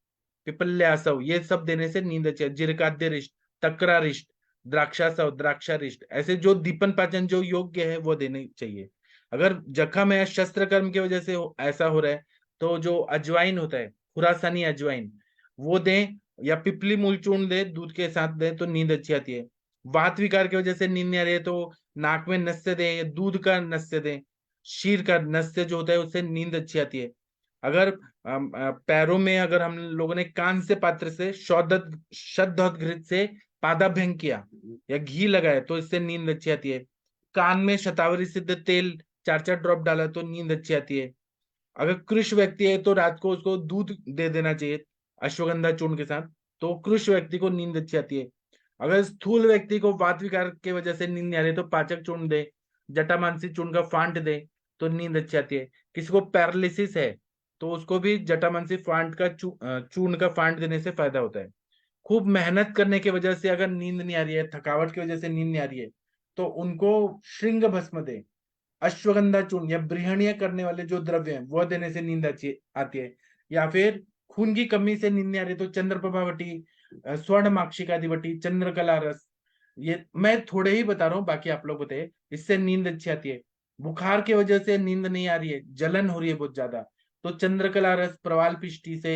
पिपल्यासव, ये सब देने से नींद अच्छी है। जीरकाद्य रिष्ट, तक्रारिष्ट, द्राक्षासव, द्राक्षारिष्ट, ऐसे जो दीपन पाचन जो योग्य है वो देने चाहिए। अगर जख्म है, शस्त्रकर्म की वजह से ऐसा हो रहा है, तो जो अजवाइन होता है, खुरासानी अजवाइन, वो दें, या पिपली मूल चूर्ण दे, दूध के साथ दे, तो नींद अच्छी आती है। वात विकार की वजह से नींद नहीं आ रही है तो नाक में नस्य दें या दूध का नस्य दें। शीर का नस्य जो होता है उससे नींद अच्छी आती है। अगर पैरों में अगर हम लोगों ने कान से पात्र से शतघृत से पादाभ्यंग किया या घी लगाया तो इससे नींद अच्छी आती है। कान में शतावरी सिद्ध तेल 4-4 ड्रॉप डाला तो नींद अच्छी आती है। अगर कृष व्यक्ति है तो रात को उसको दूध दे देना चाहिए अश्वगंधा चूर्ण के साथ, तो कृष व्यक्ति को नींद अच्छी आती है। अगर स्थूल व्यक्ति को वात विकार की वजह से नींद नहीं आ रही तो पाचक चूर्ण दे, जटामांसी चूर्ण का फांट दे, तो नींद अच्छी आती है। किसी को पैरालिसिस है तो उसको भी जटामांसी फांट का चूर्ण का फांट देने से फायदा होता है। खूब मेहनत करने की वजह से अगर नींद नहीं आ रही है, थकावट की वजह से नींद नहीं आ रही है, तो उनको श्रृंग भस्म दे, अश्वगंधा चूर्ण या ब्रीहणीय करने वाले जो द्रव्य हैं वो देने से नींद अच्छी आती है। या फिर खून की कमी से नींद नहीं आ रही तो चंद्रप्रभावटी, स्वर्ण माक्षिकाधिवटी, चंद्रकला रस, ये मैं थोड़े ही बता रहा हूँ, बाकी आप लोग बताइए, इससे नींद अच्छी आती है। बुखार की वजह से नींद नहीं आ रही है, जलन हो रही है बहुत ज्यादा, तो चंद्रकला रस, प्रवाल पिष्टी से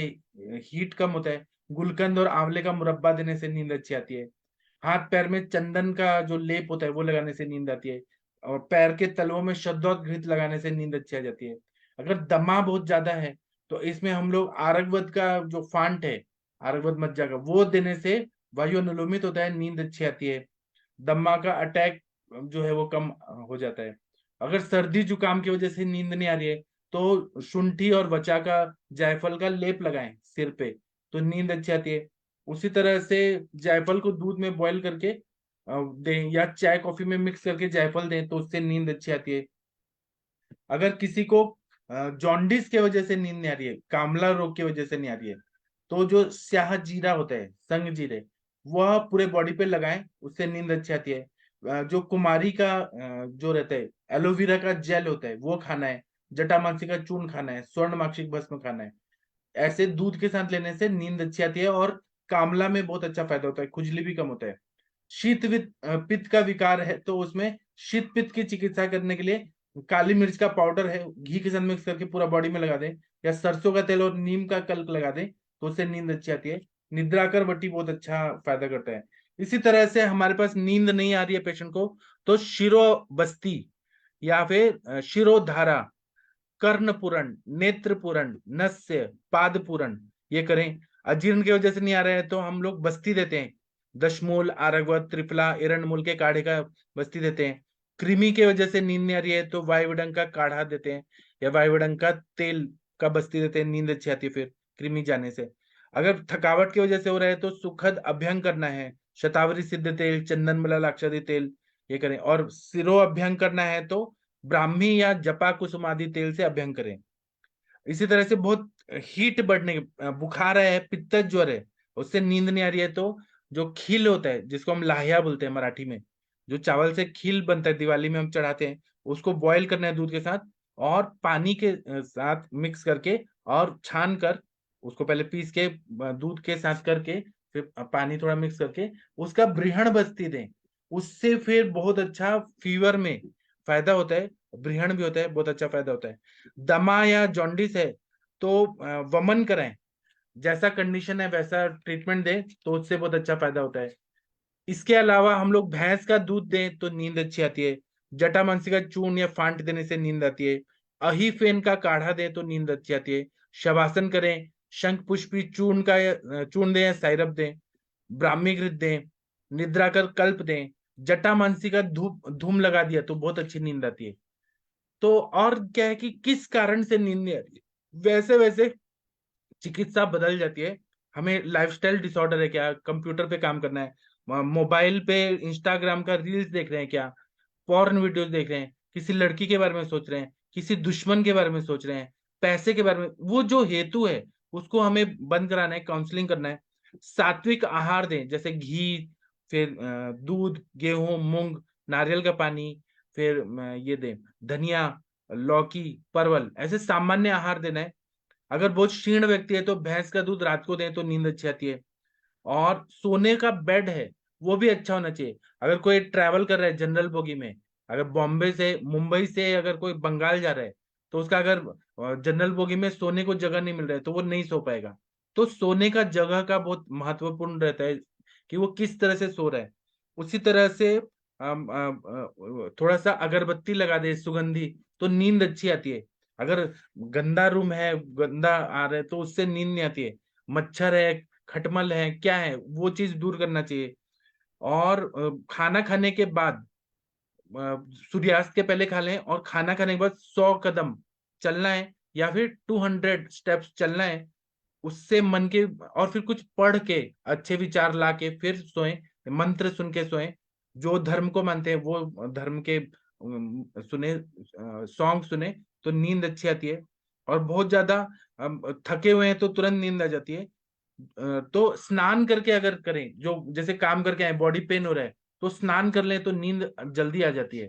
हीट कम होता है। गुलकंद और आंवले का मुरब्बा देने से नींद अच्छी आती है। हाथ पैर में चंदन का जो लेप होता है वो लगाने से नींद आती है। और पैर के तलवों में शद्दोत लगाने से नींद अच्छी आ जाती है। अगर दमा बहुत ज्यादा है तो इसमें हम लोग आरगवद का जो फांट है, आरगवद मज्जा का, वो देने से वायु अनुलोमित होता है, नींद अच्छी आती है। दमा का अटैक जो है वो कम हो जाता है। अगर सर्दी जुकाम की वजह से नींद नहीं आ रही है तो शुंठी और वचा का, जायफल का लेप लगाएं सिर पे, तो नींद अच्छी आती है। उसी तरह से जायफल को दूध में बॉईल करके दें, या चाय कॉफी में मिक्स करके जायफल दें, तो उससे नींद अच्छी आती है। अगर किसी को जॉन्डिस की वजह से नींद नहीं आ रही है, कामला रोग की वजह से नहीं आ रही है, तो जो स्याह जीरा होता है, संग जीरे, वह पूरे बॉडी पे लगाएं, उससे नींद अच्छी आती है। जो कुमारी का जो रहता है, एलोवेरा का जेल होता है, वो खाना है। जटामांसी का चूर्ण खाना है। स्वर्ण माक्षिक भस्म खाना है। ऐसे दूध के साथ लेने से नींद अच्छी आती है और कामला में बहुत अच्छा फायदा होता है, खुजली भी कम होता है। शीत पित्त का विकार है तो उसमें शीत पित्त की चिकित्सा करने के लिए काली मिर्च का पाउडर है, घी के साथ मिक्स करके पूरा बॉडी में लगा दें, या सरसों का तेल और नीम का कल्क लगा दें, तो उससे नींद अच्छी आती है। निद्राकर वटी बहुत अच्छा फायदा करता है। इसी तरह से हमारे पास नींद नहीं आ रही है पेशेंट को, तो शिरो बस्ती या फिर शिरोधारा, कर्ण पूरण, नेत्र पूरण, नस्य, पाद पूरण, ये करें। अजीर्ण की वजह से नहीं आ रहा है तो हम लोग बस्ती देते हैं, दशमूल, आरगवत, त्रिफला, एरंडमूल के काढ़े का बस्ती देते हैं। कृमि की वजह से नींद नहीं आ रही है तो वायुवडंक का काढ़ा देते हैं, या वायुवडंक का तेल का बस्ती देते हैं, नींद अच्छी आती है फिर कृमि जाने से। अगर थकावट की वजह से हो रहा है तो सुखद अभ्यंग करना है, शतावरी सिद्ध तेल, चंदन मलाक्षादि तेल, ये करें। और सिरो अभ्यंग करना है तो ब्राह्मी या जपा कुसुम आदि तेल से अभ्यंग करें। इसी तरह से बहुत हीट बढ़ने, बुखार है, पित्त ज्वर है, उससे नींद नहीं आ रही है तो जो खील होता है, जिसको हम लाहिया बोलते हैं मराठी में, जो चावल से खील बनता है, दिवाली में हम चढ़ाते हैं, उसको बॉईल करना है दूध के साथ, और पानी के साथ मिक्स करके और छान कर, उसको पहले पीस के दूध के साथ करके फिर पानी थोड़ा मिक्स करके उसका ब्रीहण बस्ती दें। उससे फिर बहुत अच्छा फीवर में फायदा होता है, ब्रीहण भी होता है, बहुत अच्छा फायदा होता है। दमा या जॉन्डिस है तो वमन कराएं, जैसा कंडीशन है वैसा ट्रीटमेंट दें तो उससे बहुत अच्छा फायदा होता है। इसके अलावा हम लोग भैंस का दूध दें तो नींद अच्छी आती है। जटामांसी का चूर्ण या फांट देने से नींद आती है। अहीफेन का काढ़ा दें तो नींद अच्छी आती है। शवासन करें, शंख पुष्पी चूर्ण का चूर्ण दें या साइरप दें, ब्राह्मी घृत दें, निद्रा कर कल्प दें, जटामांसी का धूम लगा दिया तो बहुत अच्छी नींद आती है। तो और क्या है कि किस कारण से नींद नहीं आती है, वैसे वैसे चिकित्सा बदल जाती है। हमें लाइफस्टाइल डिसऑर्डर है क्या, कंप्यूटर पे काम करना है, मोबाइल पे इंस्टाग्राम का रील्स देख रहे हैं क्या, पॉर्न वीडियोस देख रहे हैं, किसी लड़की के बारे में सोच रहे हैं, किसी दुश्मन के बारे में सोच रहे हैं, पैसे के बारे में, वो जो हेतु है उसको हमें बंद कराना है, काउंसलिंग करना है। सात्विक आहार दें, जैसे घी, फिर दूध, गेहूं, मूंग, नारियल का पानी, फिर ये दें धनिया, लौकी, परवल, ऐसे सामान्य आहार देना है। अगर बहुत क्षीण व्यक्ति है तो भैंस का दूध रात को दें तो नींद अच्छी आती है। और सोने का बेड है वो भी अच्छा होना चाहिए। अगर कोई ट्रैवल कर रहा है जनरल बोगी में, अगर बॉम्बे से, मुंबई से अगर कोई बंगाल जा रहा है, तो उसका अगर जनरल बोगी में सोने को जगह नहीं मिल रहा है तो वो नहीं सो पाएगा। तो सोने का जगह का बहुत महत्वपूर्ण रहता है कि वो किस तरह से सो रहा है। उसी तरह से थोड़ा सा अगरबत्ती लगा दे सुगंधी तो नींद अच्छी आती है। अगर गंदा रूम है, गंदा आ रहा है तो उससे नींद नहीं आती है। मच्छर है, खटमल है, क्या है, वो चीज दूर करना चाहिए। और खाना खाने के बाद, सूर्यास्त के पहले खा लें और खाना खाने के बाद 100 कदम चलना है या फिर 200 स्टेप्स चलना है। उससे मन के, और फिर कुछ पढ़ के अच्छे विचार ला के फिर सोएं, मंत्र सुन के सोएं। जो धर्म को मानते हैं वो धर्म के सुने, सॉन्ग सुने तो नींद अच्छी आती है। और बहुत ज्यादा थके हुए हैं तो तुरंत नींद आ जाती है। तो स्नान करके अगर करें, जो जैसे काम करके आए, बॉडी पेन हो रहा है तो स्नान कर लें तो नींद जल्दी आ जाती है।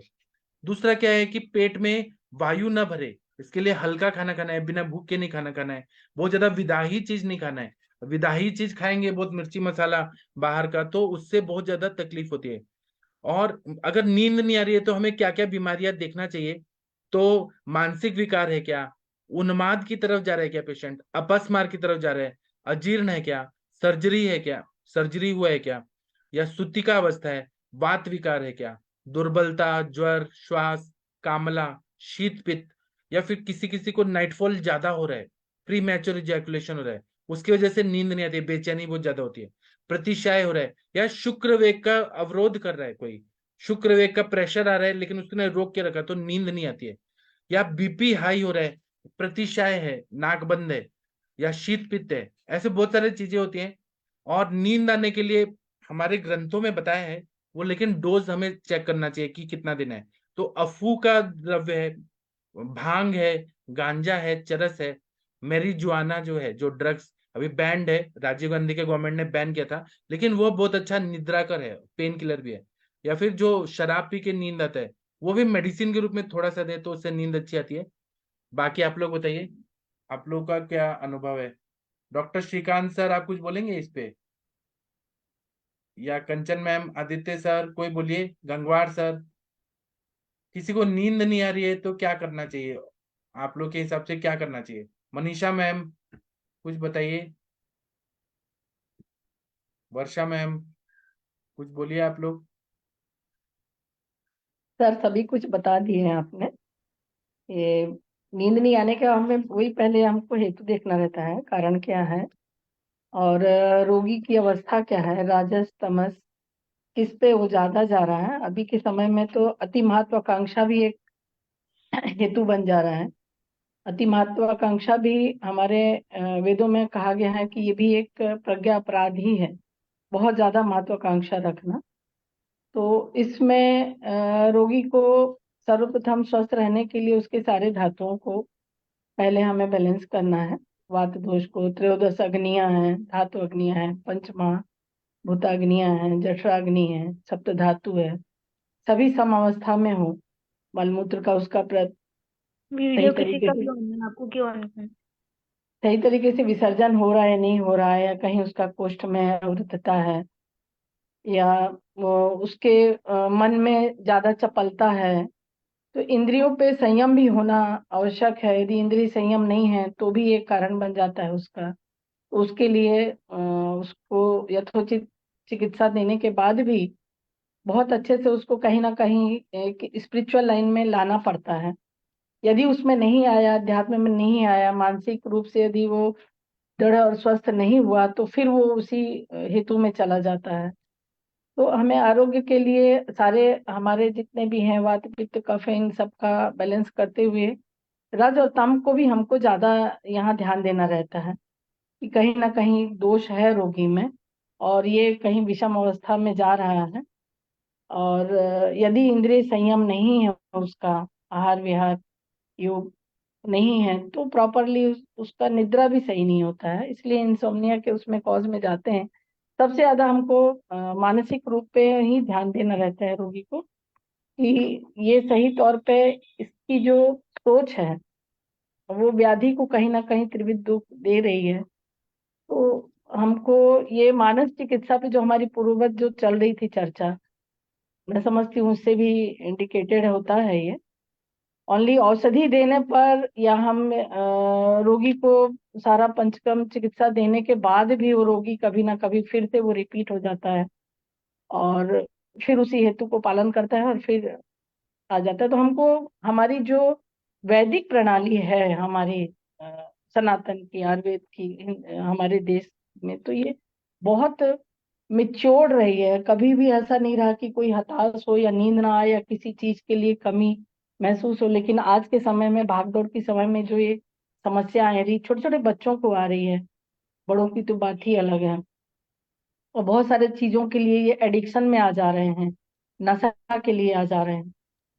दूसरा क्या है कि पेट में वायु ना भरे, इसके लिए हल्का खाना खाना है, बिना भूख के नहीं खाना खाना है, बहुत ज्यादा विदाही चीज नहीं खाना है। विदाही चीज खाएंगे बहुत मिर्ची मसाला बाहर का, तो उससे बहुत ज्यादा तकलीफ होती है। और अगर नींद नहीं आ रही है तो हमें क्या क्या बीमारियां देखना चाहिए। तो मानसिक विकार है क्या, उन्माद की तरफ जा रहा है क्या पेशेंट, अपस्मार की तरफ जा रहा है, अजीर्ण है क्या, सर्जरी है क्या, सर्जरी हुआ है क्या, या सुतिका अवस्था है, वात विकार है क्या, दुर्बलता, ज्वर, श्वास, कामला, शीत पित्त, या फिर किसी किसी को नाइटफॉल ज्यादा हो रहा है, प्री मैच्योर इजैकुलेशन हो रहा है, उसकी वजह से नींद नहीं आती है, बेचैनी बहुत ज्यादा होती है, प्रतिशय हो रहा है, या शुक्र वेग का अवरोध कर रहा है कोई, शुक्र वेग का प्रेशर आ रहा है लेकिन उसने रोक के रखा तो नींद नहीं आती है, या बीपी हाई हो रहा है, प्रतिशय है, नाक बंद है, या शीत पित्त है, ऐसे बहुत सारी चीजें होती हैं। और नींद आने के लिए हमारे ग्रंथों में बताया है वो, लेकिन डोज हमें चेक करना चाहिए कि कितना दिन है। तो अफू का द्रव्य है, भांग है, गांजा है, चरस है, मैरिजुआना जो है, जो ड्रग्स अभी बैंड है, राजीव गांधी के गवर्नमेंट ने बैन किया था, लेकिन वो बहुत अच्छा निद्राकर है, पेन किलर भी है। या फिर जो शराब पी के नींद आता है वो भी मेडिसिन के रूप में थोड़ा सा दे तो उससे नींद अच्छी आती है। बाकी आप लोग बताइए, आप लोग का क्या अनुभव है। डॉक्टर श्रीकांत सर आप कुछ बोलेंगे इस पे, या कंचन मैम, आदित्य सर, कोई बोलिए, गंगवार सर। किसी को नींद नहीं आ रही है तो क्या करना चाहिए, आप लोग के हिसाब से क्या करना चाहिए। मनीषा मैम कुछ बताइए, वर्षा मैम कुछ बोलिए आप लोग। सर सभी कुछ बता दिए हैं आपने। ये नींद नहीं आने का हमें वही पहले हमको हेतु देखना रहता है, कारण क्या है और रोगी की अवस्था क्या है, राजस तमस किस पे वो ज्यादा जा रहा है। अभी के समय में तो अति महत्वाकांक्षा भी एक हेतु बन जा रहा है। अति महत्वाकांक्षा भी हमारे वेदों में कहा गया है कि ये भी एक प्रज्ञा अपराध ही है, बहुत ज्यादा महत्वाकांक्षा रखना। तो इसमें रोगी को सर्वप्रथम स्वस्थ रहने के लिए उसके सारे धातुओं को पहले हमें बैलेंस करना है। वात दोष को, त्रयोदश अग्नियां हैं, धातु अग्नियां हैं, पंचमा भूताग्नियां हैं, जठराग्नि है, सप्त धातु है, सभी समावस्था में हो। मलमूत्र का उसका सही वीडियो किसी तरीके का से भी ऑन है, आपको क्यों ऑन है? सही तरीके से विसर्जन हो रहा है नहीं हो रहा है, या कहीं उसका कोष्ठ में अवरुद्धता है, या वो उसके मन में ज्यादा चपलता है। तो इंद्रियों पे संयम भी होना आवश्यक है। यदि इंद्रिय संयम नहीं है तो भी एक कारण बन जाता है उसका। उसके लिए उसको यथोचित चिकित्सा देने के बाद भी बहुत अच्छे से उसको कहीं ना कहीं एक स्पिरिचुअल लाइन में लाना पड़ता है। यदि उसमें नहीं आया, अध्यात्म में नहीं आया, मानसिक रूप से यदि वो दृढ़ और स्वस्थ नहीं हुआ, तो फिर वो उसी हेतु में चला जाता है। तो हमें आरोग्य के लिए सारे हमारे जितने भी हैं, वात पित्त कफ, इन सबका बैलेंस करते हुए रज और तम को भी हमको ज्यादा यहाँ ध्यान देना रहता है कि कहीं ना कहीं दोष है रोगी में और ये कहीं विषम अवस्था में जा रहा है। और यदि इंद्रिय संयम नहीं है, उसका आहार विहार योग नहीं है, तो प्रॉपरली उसका निद्रा भी सही नहीं होता है। इसलिए इंसोम्निया के उसमें कॉज में जाते हैं। सबसे ज्यादा हमको मानसिक रूप पे ही ध्यान देना रहता है रोगी को कि ये सही तौर पे इसकी जो सोच है वो व्याधि को कहीं ना कहीं त्रिविध दुख दे रही है। तो हमको ये मानस चिकित्सा पे जो हमारी पूर्ववत जो चल रही थी चर्चा, मैं समझती हूँ उससे भी इंडिकेटेड होता है ये। ओनली औषधि देने पर या हम रोगी को सारा पंचकर्म चिकित्सा देने के बाद भी वो रोगी कभी ना कभी फिर से वो रिपीट हो जाता है और फिर उसी हेतु को पालन करता है और फिर आ जाता है। तो हमको हमारी जो वैदिक प्रणाली है हमारी सनातन की, आयुर्वेद की, हमारे देश में, तो ये बहुत मिच्योर रही है। कभी भी ऐसा नहीं रहा कि कोई हताश हो या नींद ना आए या किसी चीज के लिए कमी महसूस हो। लेकिन आज के समय में, भागदौड़ के समय में जो ये समस्या आ रही, छोटे छोटे बच्चों को आ रही है, बड़ों की तो बात ही अलग है, और बहुत सारे चीजों के लिए ये एडिक्शन में आ जा रहे हैं, नशा के लिए आ जा रहे हैं।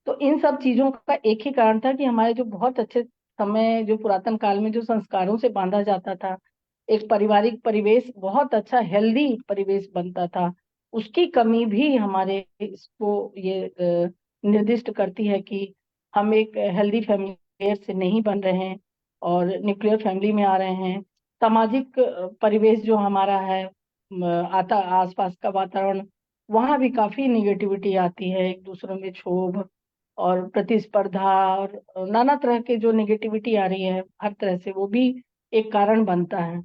तो इन सब चीजों का एक ही कारण था कि हमारे जो बहुत अच्छे समय, जो पुरातन काल में जो संस्कारों से बांधा जाता था, एक पारिवारिक परिवेश बहुत अच्छा हेल्दी परिवेश बनता था, उसकी कमी भी हमारे इसको ये निर्दिष्ट करती है कि हम एक हेल्दी फैमिली से नहीं बन रहे हैं और न्यूक्लियर फैमिली में आ रहे हैं। सामाजिक परिवेश जो हमारा है, आता आसपास का वातावरण, वहां भी काफी निगेटिविटी आती है, एक दूसरों में क्षोभ और प्रतिस्पर्धा और नाना तरह के जो नेगेटिविटी आ रही है हर तरह से, वो भी एक कारण बनता है।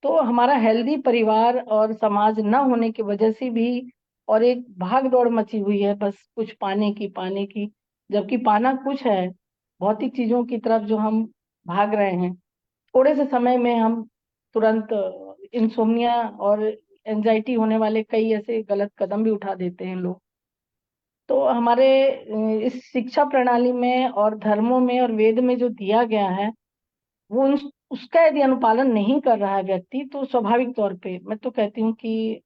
तो हमारा हेल्दी परिवार और समाज न होने की वजह से भी, और एक भाग दौड़ मची हुई है बस कुछ पाने की, जबकि पाना कुछ है, भौतिक चीजों की तरफ जो हम भाग रहे हैं, थोड़े से समय में हम तुरंत इंसोम्निया और एंजाइटी होने वाले कई ऐसे गलत कदम भी उठा देते हैं लोग। तो हमारे इस शिक्षा प्रणाली में और धर्मों में और वेद में जो दिया गया है, वो उसका यदि अनुपालन नहीं कर रहा है व्यक्ति, तो स्वाभाविक तौर पे मैं तो कहती हूँ कि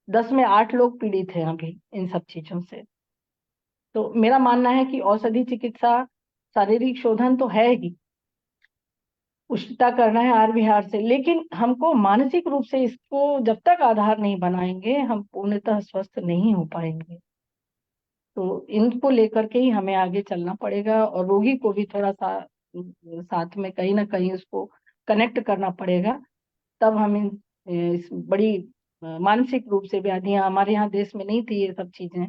10 में 8 लोग पीड़ित हैं अभी इन सब चीजों से। तो मेरा मानना है कि औषधि चिकित्सा, शारीरिक शोधन तो है ही, पुष्टता करना है आहार विहार से, लेकिन हमको मानसिक रूप से इसको जब तक आधार नहीं बनाएंगे, हम पूर्णतः स्वस्थ नहीं हो पाएंगे। तो इनको लेकर के ही हमें आगे चलना पड़ेगा और रोगी को भी थोड़ा सा साथ में कहीं ना कहीं उसको कनेक्ट करना पड़ेगा। तब हम इस बड़ी मानसिक रूप से व्याधियां, हमारे यहाँ देश में नहीं थी ये सब चीजें,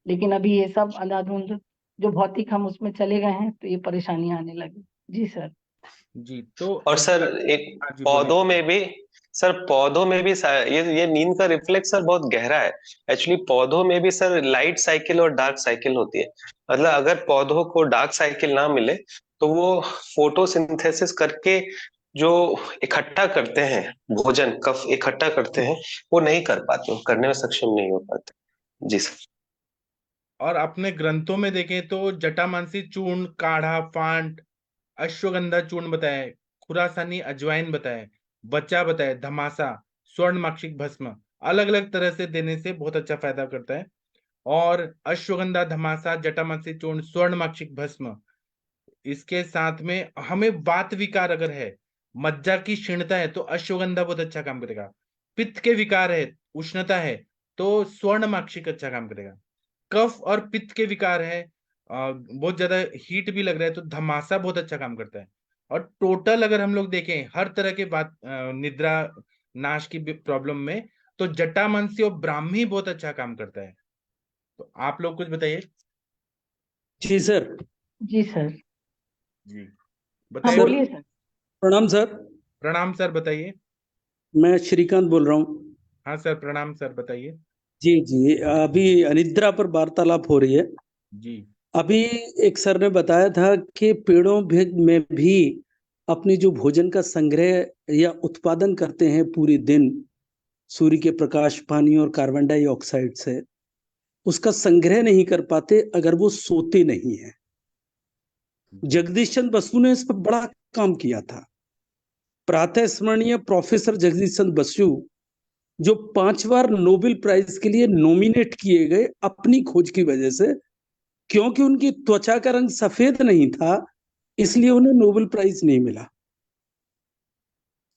लेकिन अभी ये सब अंधाधुंध जो भौतिक हम उसमें चले गए हैं, तो ये परेशानियां आने लगी। जी सर। जी, तो और सर एक हाँ जी, पौधों बोलिए। में भी, सर पौधों में भी ये नींद का रिफ्लेक्स सर बहुत गहरा है। एक्चुअली पौधों में भी सर लाइट साइकिल और डार्क साइकिल होती है। मतलब अगर पौधों को डार्क साइकिल ना मिले, तो वो फोटोसिंथेसिस करके जो इकट्ठा करते हैं भोजन, कफ इकट्ठा करते हैं, वो नहीं कर पाते, करने में सक्षम नहीं हो पाते। जी सर। और अपने ग्रंथों में देखें तो जटामांसी चूर्ण, काढ़ा, फांट, अश्वगंधा चूर्ण बताए, खुरासानी अजवाइन बताए, बच्चा बताए, धमासा, स्वर्ण माक्षिक भस्म, अलग अलग तरह से देने से बहुत अच्छा फायदा करता है। और अश्वगंधा, धमासा, जटामांसी चूर्ण, स्वर्ण माक्षिक भस्म, इसके साथ में हमें वात विकार अगर है, मज्जा की क्षीणता है, तो अश्वगंधा बहुत अच्छा काम करेगा। पित्त के विकार है, उष्णता है, तो स्वर्ण माक्षिक अच्छा काम करेगा। कफ और पित्त के विकार है, बहुत ज्यादा हीट भी लग रहा है, तो धमासा बहुत अच्छा काम करता है। और टोटल अगर हम लोग देखें हर तरह के बात, निद्रा नाश की प्रॉब्लम में, तो जटामांसी और ब्राह्मी बहुत अच्छा काम करता है। तो आप लोग कुछ बताइए। जी सर। जी सर। जी हाँ बताइए। बोलिए सर। प्रणाम सर। प्रणाम सर, बताइए। मैं श्रीकांत बोल रहा हूँ। हाँ सर, प्रणाम सर, बताइए। जी जी, अभी अनिद्रा पर वार्तालाप हो रही है। जी अभी एक सर ने बताया था कि में भी अपनी जो भोजन का संग्रह या उत्पादन करते हैं पूरे दिन सूर्य के प्रकाश, पानी और कार्बन डाइऑक्साइड से, उसका संग्रह नहीं कर पाते अगर वो सोते नहीं है। जगदीश चंद्र बसु ने इस पर बड़ा काम किया था। प्रातः स्मरणीय प्रोफेसर जगदीश चंद्र बसु, जो 5 बार नोबेल प्राइज के लिए नॉमिनेट किए गए अपनी खोज की वजह से, क्योंकि उनकी त्वचा का रंग सफेद नहीं था, इसलिए उन्हें नोबेल प्राइज नहीं मिला।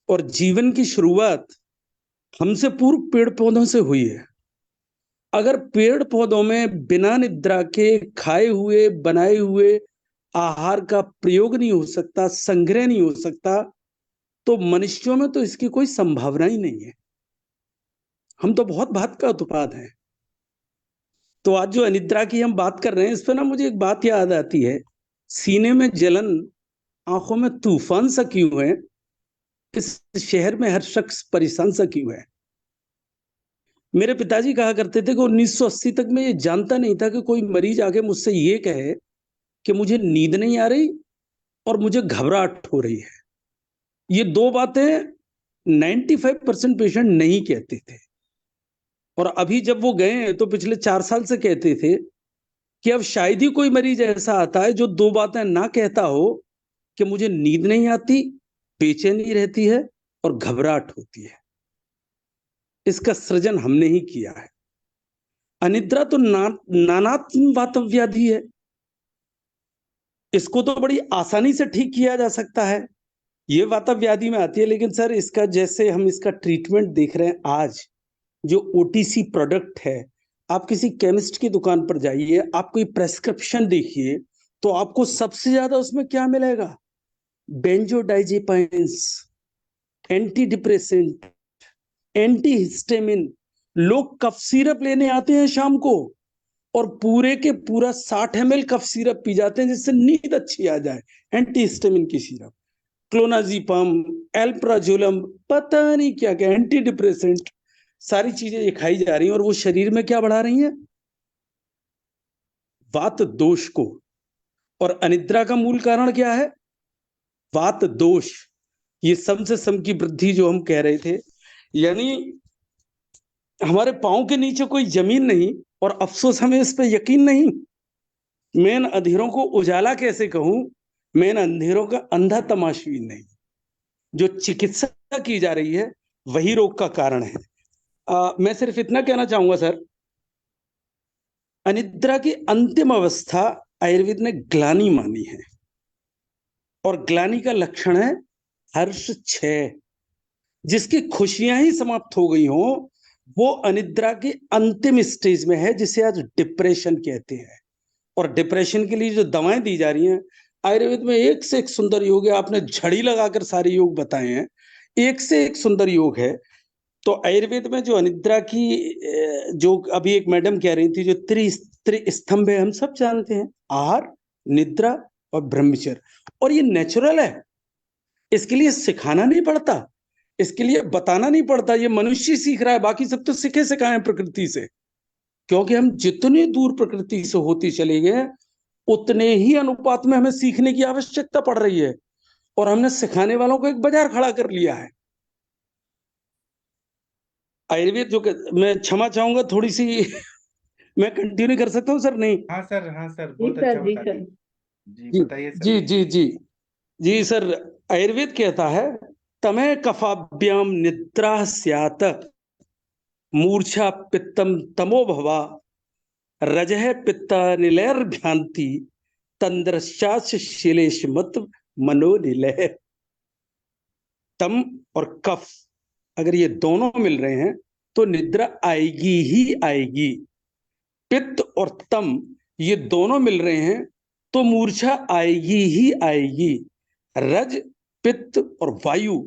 और जीवन की शुरुआत हमसे पूर्व पेड़ पौधों से हुई है। अगर पेड़ पौधों में बिना निद्रा के खाए हुए बनाए हुए आहार का प्रयोग नहीं हो सकता, संग्रह नहीं हो सकता, तो मनुष्यों में तो इसकी कोई संभावना ही नहीं है। हम तो बहुत भात का उत्पाद हैं। तो आज जो अनिद्रा की हम बात कर रहे हैं, इस पर ना मुझे एक बात याद आती है। सीने में जलन, आंखों में तूफान सा क्यों है? इस शहर में हर शख्स परेशान सा क्यों है? मेरे पिताजी कहा करते थे कि 1980 तक मैं ये जानता नहीं था कि कोई मरीज आके मुझसे ये कहे कि मुझे नींद नहीं आ रही और मुझे घबराहट हो रही है। ये दो बातें 95% पेशेंट नहीं कहते थे। और अभी जब वो गए हैं तो पिछले 4 साल से कहते थे कि अब शायद ही कोई मरीज ऐसा आता है जो दो बातें ना कहता हो कि मुझे नींद नहीं आती, बेचैनी रहती है और घबराहट होती है। इसका सृजन हमने ही किया है। अनिद्रा तो नानात्म वातव्याधि है। इसको तो बड़ी आसानी से ठीक किया जा सकता है, ये वातव्याधि में आती है। लेकिन सर, इसका जैसे हम इसका ट्रीटमेंट देख रहे हैं आज, जो ओटीसी प्रोडक्ट है, आप किसी केमिस्ट की दुकान पर जाइए, आप कोई प्रेस्क्रिप्शन देखिए, तो आपको सबसे ज्यादा उसमें क्या मिलेगा? Benzodiazepines, anti depressant, anti histamine. लोग कफ सिरप लेने आते हैं शाम को और पूरे के पूरा 60 ml कफ सिरप पी जाते हैं जिससे नींद अच्छी आ जाए। एंटी हिस्टामिन की सिरप, क्लोनाजीपम, एल्प्राजोलम, पता नहीं क्या क्या एंटी डिप्रेसेंट, सारी चीजें ये खाई जा रही हैं और वो शरीर में क्या बढ़ा रही हैं? वात दोष को। और अनिद्रा का मूल कारण क्या है? वात दोष। ये सम से सम की वृद्धि जो हम कह रहे थे, यानी हमारे पांव के नीचे कोई जमीन नहीं, और अफसोस हमें इस पे यकीन नहीं। मैं इन अंधेरों को उजाला कैसे कहूं? मैं इन अंधेरों का अंधा तमाशबीन नहीं। जो चिकित्सा की जा रही है वही रोग का कारण है। मैं सिर्फ इतना कहना चाहूंगा सर, अनिद्रा की अंतिम अवस्था आयुर्वेद ने ग्लानि मानी है, और ग्लानि का लक्षण है हर्ष क्षय। जिसकी खुशियां ही समाप्त हो गई हो, वो अनिद्रा की अंतिम स्टेज में है, जिसे आज डिप्रेशन कहते हैं। और डिप्रेशन के लिए जो दवाएं दी जा रही हैं, आयुर्वेद में एक से एक सुंदर योग है। आपने झड़ी लगाकर सारे योग बताए हैं, एक से एक सुंदर योग है। तो आयुर्वेद में जो अनिद्रा की, जो अभी एक मैडम कह रही थी, जो त्रिस्तंभ है, हम सब जानते हैं, आहार, निद्रा और ब्रह्मचर्य। और ये नेचुरल है, इसके लिए सिखाना नहीं पड़ता, इसके लिए बताना नहीं पड़ता, ये मनुष्य सीख रहा है। बाकी सब तो सीखे सिखाए प्रकृति से। क्योंकि हम जितने दूर प्रकृति से होते चले गए, उतने ही अनुपात में हमें सीखने की आवश्यकता पड़ रही है, और हमने सिखाने वालों को एक बाजार खड़ा कर लिया है। आयुर्वेद जो मैं क्षमा चाहूंगा थोड़ी सी मैं कंटिन्यू कर सकता हूँ सर? नहीं? हाँ सर, हाँ सर, जी बहुत सर, अच्छा जी बता सर। दिए। जी जी बताइए सर। जी जी जी जी सर, आयुर्वेद कहता है तमे कफाभ्याम निद्रा स्यात् मूर्छा पित्तम तमो भवा रजह पित्ता निलयर्भ्यान्ति तंद्रश्चाच शिलेश मत मनोनिलय। तम और कफ अगर ये दोनों मिल रहे हैं तो निद्रा आएगी ही आएगी। पित्त और तम ये दोनों मिल रहे हैं तो मूर्छा आएगी ही आएगी। रज, पित्त और वायु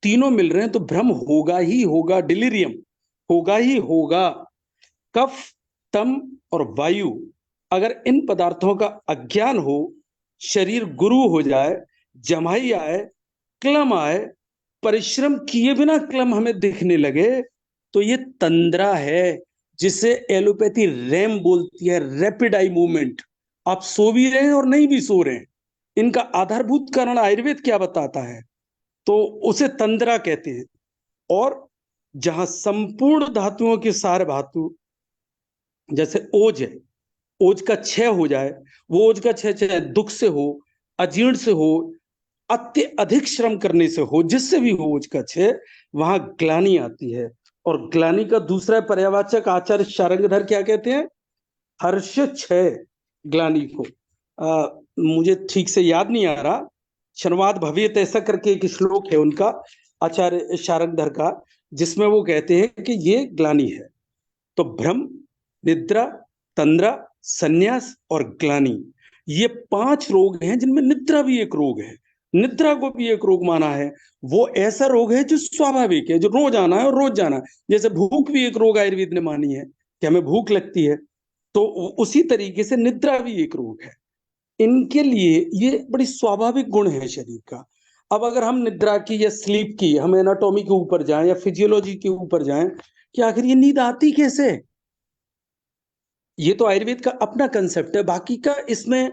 तीनों मिल रहे हैं तो भ्रम होगा ही होगा, डिलीरियम होगा ही होगा। कफ, तम और वायु, अगर इन पदार्थों का अज्ञान हो, शरीर गुरु हो जाए, जमाई आए, क्लम आए, परिश्रम किए बिना क्लम हमें दिखने लगे तो ये तंद्रा है, जिसे एलोपैथी रैम बोलती है, रैपिड आई मूवमेंट। आप सो भी रहे हैं और नहीं भी सो रहे हैं। इनका आधारभूत कारण आयुर्वेद क्या बताता है, तो उसे तंद्रा कहते हैं। और जहां संपूर्ण धातुओं के सार धातु, जैसे ओज है, ओज का क्षय हो जाए, वो ओज का क्षय चाहे दुख से हो, अजीर्ण से हो, अत्यधिक श्रम करने से हो, जिससे भी हो ओज का क्षय, वहां ग्लानि आती है। और ग्लानि का दूसरा पर्यावाचक आचार्य शार्ंगधर क्या कहते हैं, हर्ष क्षय ग्लानि को। मुझे ठीक से याद नहीं आ रहा, क्षणवाद भवेत ऐसा करके एक श्लोक है उनका, आचार्य शार्ंगधर का, जिसमें वो कहते हैं कि ये ग्लानि है। तो भ्रम, निद्रा, तंद्रा, संन्यास और ग्लानि, ये 5 रोग हैं जिनमें निद्रा भी एक रोग है। निद्रा को भी एक रोग माना है। वो ऐसा रोग है जो स्वाभाविक है, जो रोज आना है और रोज जाना है। जैसे भूख भी एक रोग आयुर्वेद ने मानी है कि हमें भूख लगती है, तो उसी तरीके से निद्रा भी एक रोग है। इनके लिए ये बड़ी स्वाभाविक गुण है शरीर का। अब अगर हम निद्रा की या स्लीप की, हम एनाटॉमी के ऊपर जाएं या फिजियोलॉजी के ऊपर जाएं कि आखिर ये नींद आती कैसे, ये तो आयुर्वेद का अपना कंसेप्ट है। बाकी का इसमें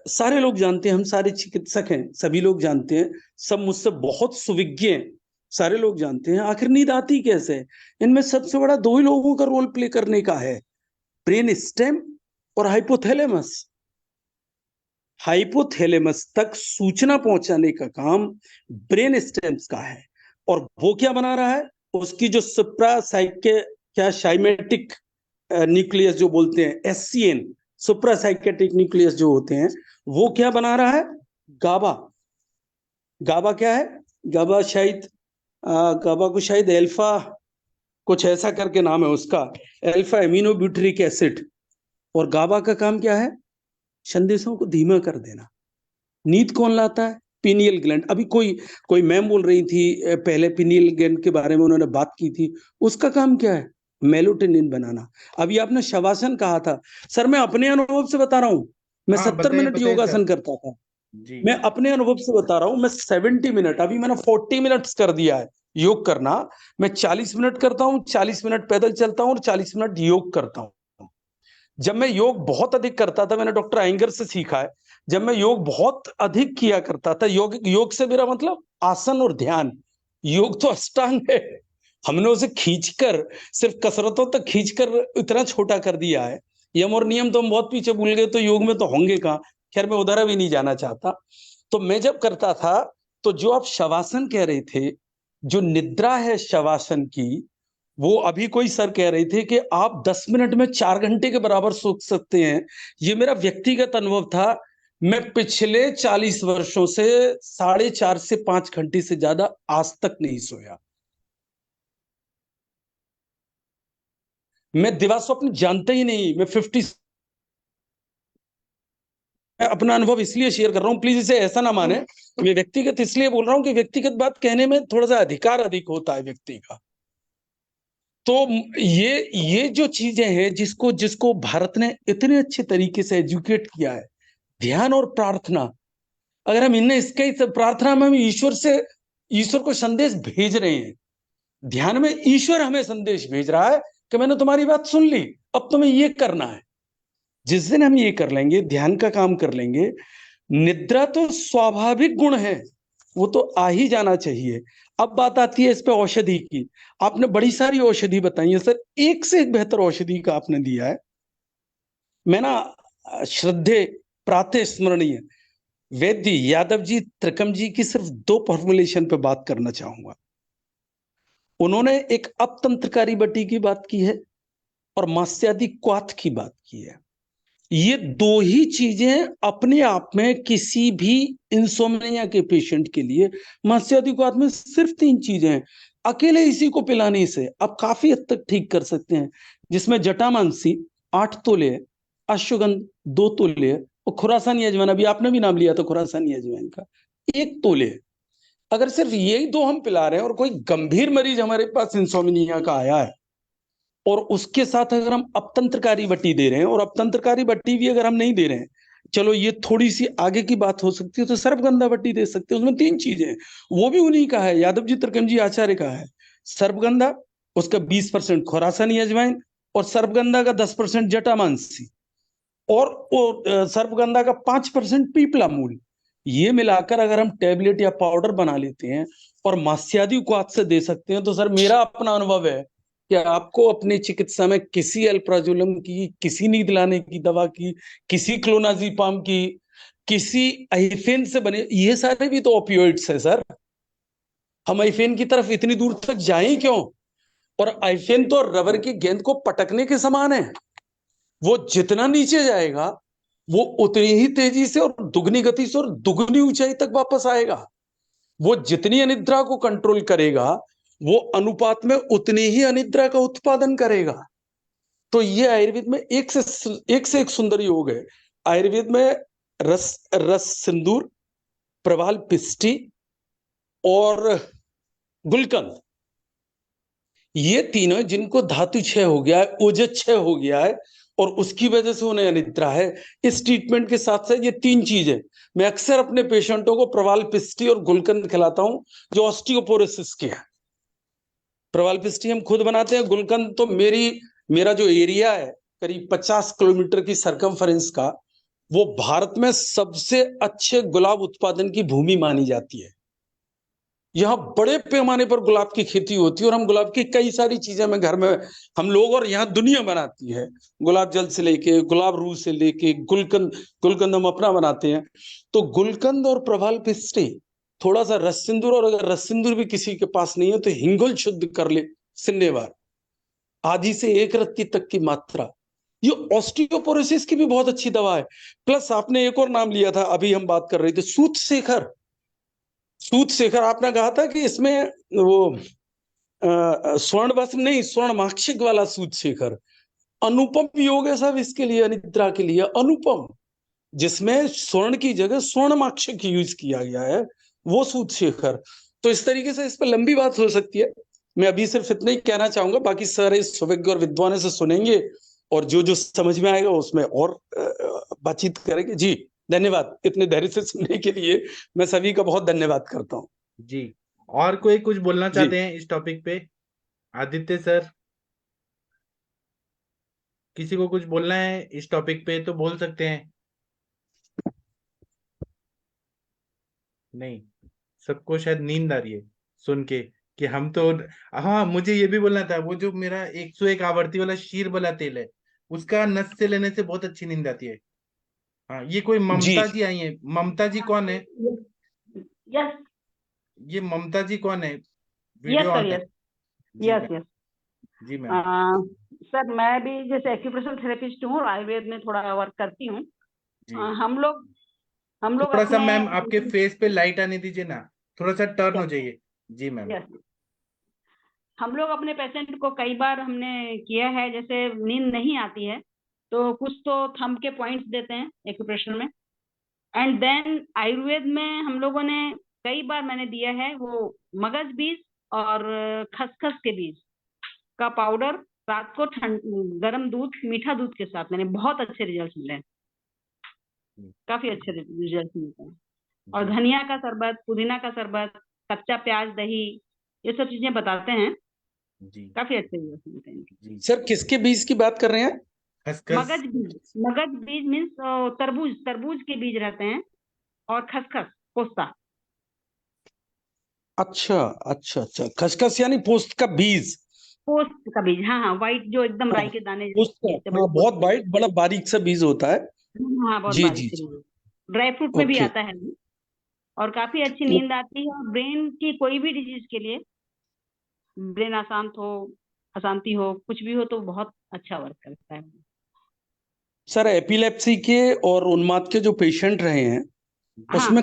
सारे लोग जानते हैं, हम सारे चिकित्सक हैं, सभी लोग जानते हैं, सब मुझसे बहुत सुविज्ञ हैं, सारे लोग जानते हैं आखिर नींद आती कैसे। इनमें सबसे बड़ा 2 ही लोगों का रोल प्ले करने का है, ब्रेन स्टेम और हाइपोथैलेमस। हाइपोथैलेमस तक सूचना पहुंचाने का काम ब्रेन स्टेम्स का है। और वो क्या बना रहा है, उसकी जो साइमेटिक न्यूक्लियस जो बोलते हैं, SCN, सुप्रासाइकेटिक न्यूक्लियस जो होते हैं, वो क्या बना रहा है, गाबा। गाबा क्या है, गाबा शायद गाबा को शायद एल्फा कुछ ऐसा करके नाम है उसका, एल्फा एमिनो ब्यूटरिक एसिड। और गाबा का काम क्या है, संदेशों को धीमा कर देना। नींद कौन लाता है, पीनियल ग्लैंड। अभी कोई मैम बोल रही थी पहले, पीनियल ग्लैंड के बारे में उन्होंने बात की थी। उसका काम क्या है, मेलोटोनिन बनाना। अभी आपने शवासन कहा था, सर मैं अपने अनुभव से बता रहा हूं। मैं 70 मिनट योगासन करता था जी। मैं अपने अनुभव से बता रहा हूं, मैं 70 मिनट, अभी मैंने 40 मिनट्स कर दिया है योग करना। मैं 40 मिनट करता हूं, 40 मिनट पैदल चलता हूं और 40 मिनट योग करता हूं। जब मैं योग बहुत अधिक करता था, मैंने डॉक्टर आइंगर से सीखा है, जब मैं योग बहुत अधिक किया करता था, योग से मेरा मतलब आसन और ध्यान। योग तो अष्टांग है, हमने उसे खींचकर, सिर्फ कसरतों तक खींचकर इतना छोटा कर दिया है। यम और नियम तो हम बहुत पीछे भूल गए, तो योग में तो होंगे कहाँ। खैर मैं उधर भी नहीं जाना चाहता। तो मैं जब करता था, तो जो आप शवासन कह रहे थे, जो निद्रा है शवासन की, वो अभी कोई सर कह रहे थे कि आप 10 मिनट में 4 घंटे के बराबर सो सकते हैं। ये मेरा व्यक्तिगत अनुभव था। मैं पिछले 40 वर्षों से 4.5 से 5 घंटे से ज्यादा आज तक नहीं सोया। मैं दिवा स्वप्न जानता ही नहीं। मैं अपना अनुभव इसलिए शेयर कर रहा हूं, प्लीज इसे ऐसा ना माने। मैं व्यक्तिगत इसलिए बोल रहा हूं कि व्यक्तिगत बात कहने में थोड़ा सा अधिकार अधिक होता है व्यक्ति का। तो ये जो चीजें हैं, जिसको भारत ने इतने अच्छे तरीके से एजुकेट किया है, ध्यान और प्रार्थना, अगर हम इन्हें इसके प्रार्थना में हम ईश्वर को संदेश भेज रहे हैं, ध्यान में ईश्वर हमें संदेश भेज रहा है कि मैंने तुम्हारी बात सुन ली, अब तुम्हें ये करना है। जिस दिन हम ये कर लेंगे, ध्यान का काम कर लेंगे, निद्रा तो स्वाभाविक गुण है, वो तो आ ही जाना चाहिए। अब बात आती है इस पे औषधि की। आपने बड़ी सारी औषधि बताई है सर, एक से एक बेहतर औषधि का आपने दिया है। मैं ना श्रद्धे प्रातः स्मरणीय वैद्य यादव जी त्रिकम जी की सिर्फ 2 फॉर्मुलेशन पे बात करना चाहूंगा। उन्होंने एक अपतंत्रकारी बटी की बात की है और मास्यादि क्वाथ की बात की है। ये 2 ही चीजें अपने आप में किसी भी इंसोम्निया के पेशेंट के लिए, मास्यादि क्वाथ में सिर्फ 3 चीजें हैं। अकेले इसी को पिलाने से आप काफी हद तक ठीक कर सकते हैं, जिसमें जटामांसी 8 तोले, अश्वगंध 2 तोले और खुरासानी अजवाइन, अभी आपने भी नाम लिया था खुरासानी अजवाइन का, 1 तोले। अगर सिर्फ यही 2 हम पिला रहे हैं और कोई गंभीर मरीज हमारे पास इंसोम्निया का आया है, और उसके साथ अगर हम अपतंत्रकारी बट्टी दे रहे हैं, और अपतंत्रकारी बट्टी भी अगर हम नहीं दे रहे हैं, चलो ये थोड़ी सी आगे की बात हो सकती है, तो सर्पगंधा बट्टी दे सकते हैं। उसमें 3 चीजें हैं, वो भी उन्हीं का है, यादव जी त्रिकम जी आचार्य का है। सर्पगंधा, उसका 20% खुरासानी अजवाइन, और सर्पगंधा का 10% जटामांसी, और सर्पगंधा का 5% पीपला मूल। ये मिलाकर अगर हम टेबलेट या पाउडर बना लेते हैं और मास्यादि उपवात से दे सकते हैं, तो सर मेरा अपना अनुभव है कि आपको अपनी चिकित्सा में किसी अल्प्राजुलम की, किसी नींद लाने की दवा की, किसी क्लोनाजीपाम की, किसी आइफेन से बने, ये सारे भी तो ओपियोइड्स है सर। हम आइफेन की तरफ इतनी दूर तक जाएं क्यों? और आइफेन तो रबर की गेंद को पटकने के समान है, वो जितना नीचे जाएगा वो उतनी ही तेजी से और दुगनी गति से और दुगनी ऊंचाई तक वापस आएगा। वो जितनी अनिद्रा को कंट्रोल करेगा, वो अनुपात में उतनी ही अनिद्रा का उत्पादन करेगा। तो ये आयुर्वेद में एक से एक सुंदर योग है। आयुर्वेद में रस सिंदूर, प्रवाल पिष्टी और गुलकंद, ये तीनों जिनको धातु क्षय हो गया है, ओजस क्षय हो गया है और उसकी वजह से उन्हें अनिद्रा है, इस ट्रीटमेंट के साथ साथ ये 3 चीजें मैं अक्सर अपने पेशेंटों को प्रवाल पिष्टी और गुलकंद खिलाता हूं, जो ऑस्टियोपोरोसिस के है। प्रवाल पिष्टी हम खुद बनाते हैं, गुलकंद तो मेरा जो एरिया है करीब 50 किलोमीटर की सरकमफरेंस का, वो भारत में सबसे अच्छे गुलाब उत्पादन की भूमि मानी जाती है। यहाँ बड़े पैमाने पर गुलाब की खेती होती है और हम गुलाब की कई सारी चीजें में घर में हम लोग और यहाँ दुनिया बनाती है, गुलाब जल से लेके गुलाब रूह से लेके गुलकंद हम अपना बनाते हैं। तो गुलकंद और प्रवाल पिष्टी, थोड़ा सा रस सिंदूर, और अगर रस सिंदूर भी किसी के पास नहीं है तो हिंगुल शुद्ध कर ले सिन्नेवार, आधी से 1 रत्ती तक की मात्रा, ये ऑस्टियोपोरोसिस की भी बहुत अच्छी दवा है। प्लस आपने एक और नाम लिया था, अभी हम बात कर रहे थे, सूत शेखर आपने कहा था कि इसमें वो स्वर्ण भस्म नहीं, स्वर्ण माक्षिक वाला सूत शेखर अनुपम योग है साहब इसके लिए, अनिद्रा के लिए अनुपम, जिसमें स्वर्ण की जगह स्वर्ण माक्षिक यूज किया गया है, वो सूत शेखर। तो इस तरीके से इस पर लंबी बात हो सकती है, मैं अभी सिर्फ इतना ही कहना चाहूंगा, बाकी सारे सुविज्ञ और विद्वानों से सुनेंगे और जो जो समझ में आएगा उसमें और बातचीत करेंगे। जी धन्यवाद, इतने धैर्य से सुनने के लिए मैं सभी का बहुत धन्यवाद करता हूँ। जी, और कोई कुछ बोलना चाहते हैं इस टॉपिक पे? आदित्य सर, किसी को कुछ बोलना है इस टॉपिक पे तो बोल सकते हैं। नहीं, सबको शायद नींद आ रही है सुन के कि हम तो। हाँ, मुझे ये भी बोलना था, वो जो मेरा 101 आवर्ती वाला शीर वाला तेल है, उसका नस से लेने से बहुत अच्छी नींद आती है। हाँ, ये कोई ममता जी आई है। ममता जी कौन है? यस ये ममता जी कौन है? यस वीडियो सर, ऑन है। यस जी यस मैम। यस जी मैम। सर मैं भी जैसे एक्यूप्रेशर थेरेपिस्ट हूँ, आयुर्वेद में थोड़ा वर्क करती हूँ। जी, हम लोग थोड़ा सा अपने मैम आपके फेस पे लाइट आने दीजिए ना, थोड़ा सा टर्न हो जाइए। जी मैम। यस, हम लोग अपने पेशेंट को कई बार हमने किया है, जैसे नींद नहीं आती है तो कुछ तो थंब के पॉइंट्स देते हैं एक्यूप्रेशर में, एंड देन आयुर्वेद में हम लोगों ने कई बार मैंने दिया है वो मगज बीज और खसखस के बीज का पाउडर रात को गर्म दूध, मीठा दूध के साथ, मैंने बहुत अच्छे रिजल्ट मिले हैं, काफी अच्छे रिजल्ट मिलते हैं। और धनिया का शरबत, पुदीना का शरबत, कच्चा प्याज, दही, ये सब चीजें बताते हैं, जी काफी अच्छे रिजल्ट मिलते हैं। जी। सर किसके बीज की बात कर रहे हैं? खसखस। मगज बीज मीन्स तरबूज के बीज रहते हैं, और खसखस पोस्ता। अच्छा अच्छा अच्छा, खसखस यानी पोस्त का बीज। पोस्त का बीज, हाँ हाँ, व्हाइट जो एकदम राई के दाने पोस्त का, जैसे हाँ, बहुत वाइट, बड़ा बारीक सा बीज होता है। हाँ बहुत जी बारीक जी से बीज, ड्राई फ्रूट में भी ओके। आता है वो। और काफी अच्छी नींद आती है, और ब्रेन की कोई भी डिजीज के लिए, ब्रेन अशांति हो, कुछ भी हो, तो बहुत अच्छा वर्क करता है। सर एपिलेप्सी के और उन्माद के जो पेशेंट रहे हैं, उसमें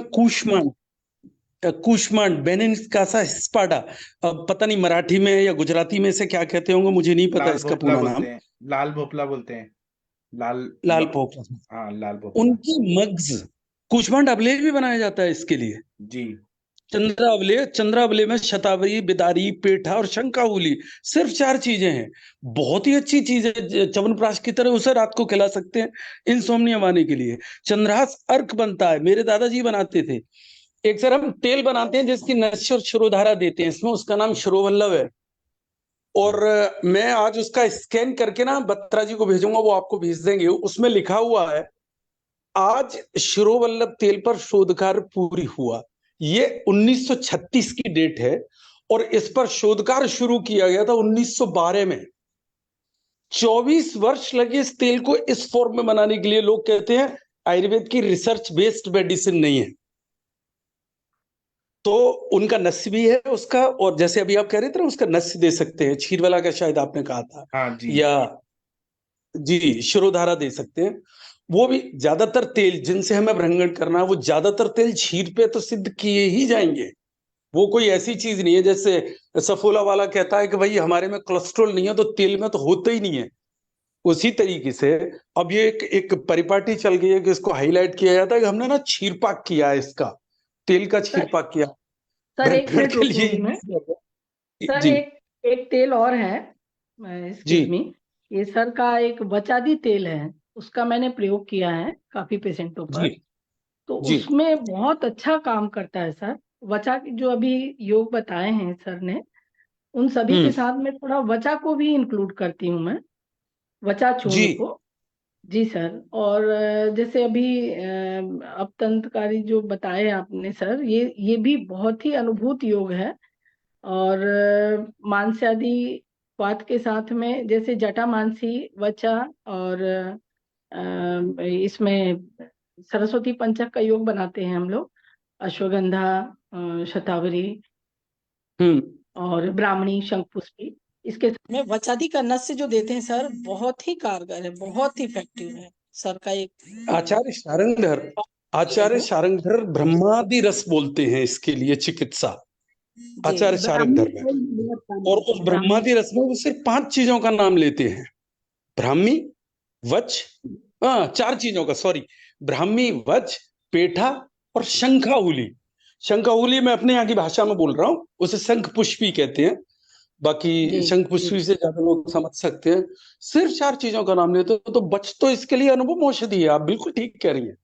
कुष्मांड बेनिंस स्पाडा, अब पता नहीं मराठी में या गुजराती में से क्या कहते होंगे, मुझे नहीं पता लाल इसका भोपला पूरा नाम। बोलते हैं, लाल भोपला बोलते हैं। लाल पोपला, हाँ, लाल भोपला। उनकी मग्ज कुष्मांड अबलेग भी बनाया जाता है इसके लिए। जी चंद्रावले, चंद्रावले में शतावरी, बिदारी, पेठा और शंखावली, सिर्फ 4 चीजें हैं। बहुत ही अच्छी चीज है, च्यवनप्राश की तरह उसे रात को खिला सकते हैं इंसोम्निया आने के लिए। चंद्रहास अर्क बनता है, मेरे दादाजी बनाते थे। एक सर हम तेल बनाते हैं जिसकी नश्य और शिरोधारा देते हैं, इसमें उसका नाम शिरोवल्लभ है। और मैं आज उसका स्कैन करके ना बत्रा जी को भेजूंगा, वो आपको भेज देंगे। उसमें लिखा हुआ है आज शिरोवल्लभ तेल पर शोध कार्य पूरी हुआ। ये 1936 की डेट है और इस पर शोध कार्य शुरू किया गया था 1912 में। 24 वर्ष लगे इस तेल को इस फॉर्म में बनाने के लिए। लोग कहते हैं आयुर्वेद की रिसर्च बेस्ड मेडिसिन नहीं है, तो उनका नस्य भी है उसका। और जैसे अभी आप कह रहे थे ना, उसका नस्य दे सकते हैं, क्षीरवाला का शायद आपने कहा था। हाँ जी। या जी शिरोधारा दे सकते हैं। वो भी ज्यादातर तेल जिनसे हमें भ्रंगण करना है, वो ज्यादातर तेल क्षीर पे तो सिद्ध किए ही जाएंगे। वो कोई ऐसी चीज नहीं है जैसे सफोला वाला कहता है कि भाई हमारे में कोलेस्ट्रॉल नहीं है तो तेल में तो होता ही नहीं है। उसी तरीके से अब ये एक परिपाटी चल गई है कि इसको हाईलाइट किया जाता है कि हमने ना क्षीरपाक किया है, इसका तेल का क्षीरपाक किया सर एक भ्रंगण मिनट के रुकिए लिए। मैं। सर जी एक तेल और है, जी एक्सक्यूज मी, ये सर का एक वचादी तेल है, उसका मैंने प्रयोग किया है काफी पेशेंटों पर, जी तो जी उसमें बहुत अच्छा काम करता है सर। वचा की जो अभी योग बताए हैं सर ने, उन सभी के साथ में थोड़ा वचा को भी इंक्लूड करती हूँ मैं, वचा जी चूर्ण को। जी सर। और जैसे अभी अपतंत्रकारी जो बताए आपने सर, ये भी बहुत ही अनुभूत योग है। और मांसादि वात के साथ में जैसे जटा मानसी, वचा, और इसमें सरस्वती पंचक का योग बनाते हैं हम लोग, अश्वगंधा, शतावरी और ब्राह्मणी, शंखपुष्पी। इसके साथ में वचादी का नस्य जो देते हैं सर, बहुत ही कारगर है, बहुत ही इफेक्टिव है सर का एक। आचार्य शारंगधर ब्रह्मादि रस बोलते हैं इसके लिए चिकित्सा, आचार्य शारंगधर में। और उस ब्रह्मादि रस में वो सिर्फ 5 चीजों का नाम लेते हैं, ब्राह्मी, वच, 4 चीजों का, सॉरी, ब्राह्मी, वच, पेठा और शंखाहुली। शंखाहुली मैं अपने यहाँ की भाषा में बोल रहा हूँ, उसे शंख पुष्पी कहते हैं। बाकी शंख पुष्पी से ज्यादा लोग समझ सकते हैं। सिर्फ 4 चीजों का नाम लेते हो तो बच तो इसके लिए अनुभव औषधि है। आप बिल्कुल ठीक कह रही हैं।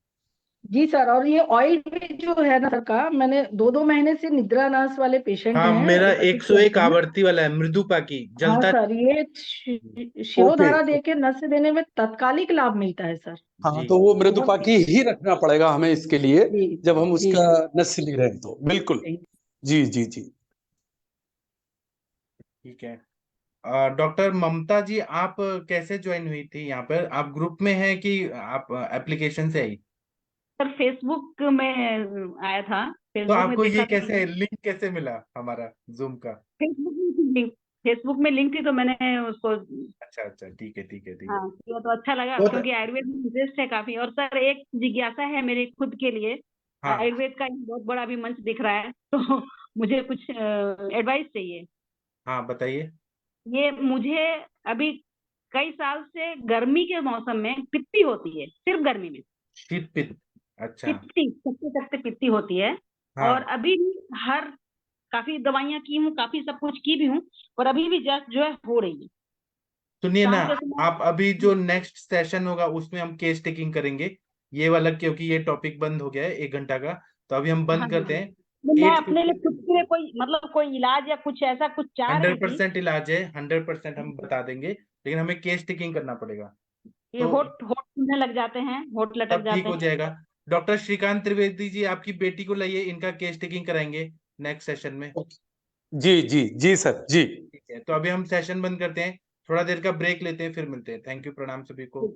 जी सर। और ये ऑयल भी जो है ना सर का, मैंने 2-2 महीने से निद्रा नाश वाले पेशेंट हाँ, हैं, मेरा एलोपैथिक 101 में। आवर्ती वाला है, मृदुपा की हाँ जलता। सर, ये ओके, शिरोधारा देके नस्य देने में तत्कालिक लाभ मिलता है सर। हाँ तो वो बहुत मृदुपा की ही रखना पड़ेगा हमें इसके लिए, जी जब हम जी उसका सर। नस्य ले रहे हैं तो बिल्कुल। जी जी जी ठीक है। डॉक्टर ममता जी, आप कैसे ज्वाइन हुई थी यहाँ पर? आप ग्रुप में हैं कि आप एप्लीकेशन से आई? सर फेसबुक में आया था, तो फेसबुक में आपको ये देखा था। कैसे लिंक कैसे मिला हमारा जूम का? फेसबुक में लिंक थी तो मैंने उसको अच्छा अच्छा, ठीक है ठीक है ठीक है। हाँ किया तो अच्छा लगा, बहुत क्योंकि आयुर्वेद में इंटरेस्ट है काफी। और सर एक जिज्ञासा है मेरे खुद के लिए, हाँ आयुर्वेद का बहुत बड़ा अभी मंच दिख रहा है तो मुझे कुछ एडवाइस चाहिए। हाँ, बताइए। ये मुझे अभी कई साल से गर्मी के मौसम में पित्ती होती है, सिर्फ गर्मी में शीत पित्त, अच्छा। पित्ती, सख्ती सख्ती पित्ती होती है। और हाँ, अभी भी हर काफी दवाइयां की हूँ, काफी सब कुछ की भी हूँ, और अभी भी जस्ट जो है हो रही है। सुनिए ना, जैसे मैं आप अभी जो नेक्स्ट सेशन होगा उसमें हम केस टेकिंग करेंगे, ये वाला, क्योंकि ये टॉपिक बंद हो गया है 1 घंटा का, तो अभी हम हाँ बंद करते हैं। तो मैं अपने लिए 8:50 खुद के लिए कोई मतलब कोई इलाज या कुछ ऐसा कुछ चाह रही थी। 100% इलाज है, 100% हम बता देंगे, लेकिन हमें केस टेकिंग करना पड़ेगा। ये तो होठ होठ सूखने लग जाते हैं, होठ लटक सब ठीक जाते हो हैं। जाएगा। डॉक्टर श्रीकांत त्रिवेदी जी, आपकी बेटी को लाइए, इनका केस टेकिंग कराएंगे नेक्स्ट सेशन में। जी जी जी सर जी। ठीक है, तो अभी हम सेशन बंद करते हैं, थोड़ा देर का ब्रेक लेते हैं, फिर मिलते हैं। थैंक यू, प्रणाम सभी को।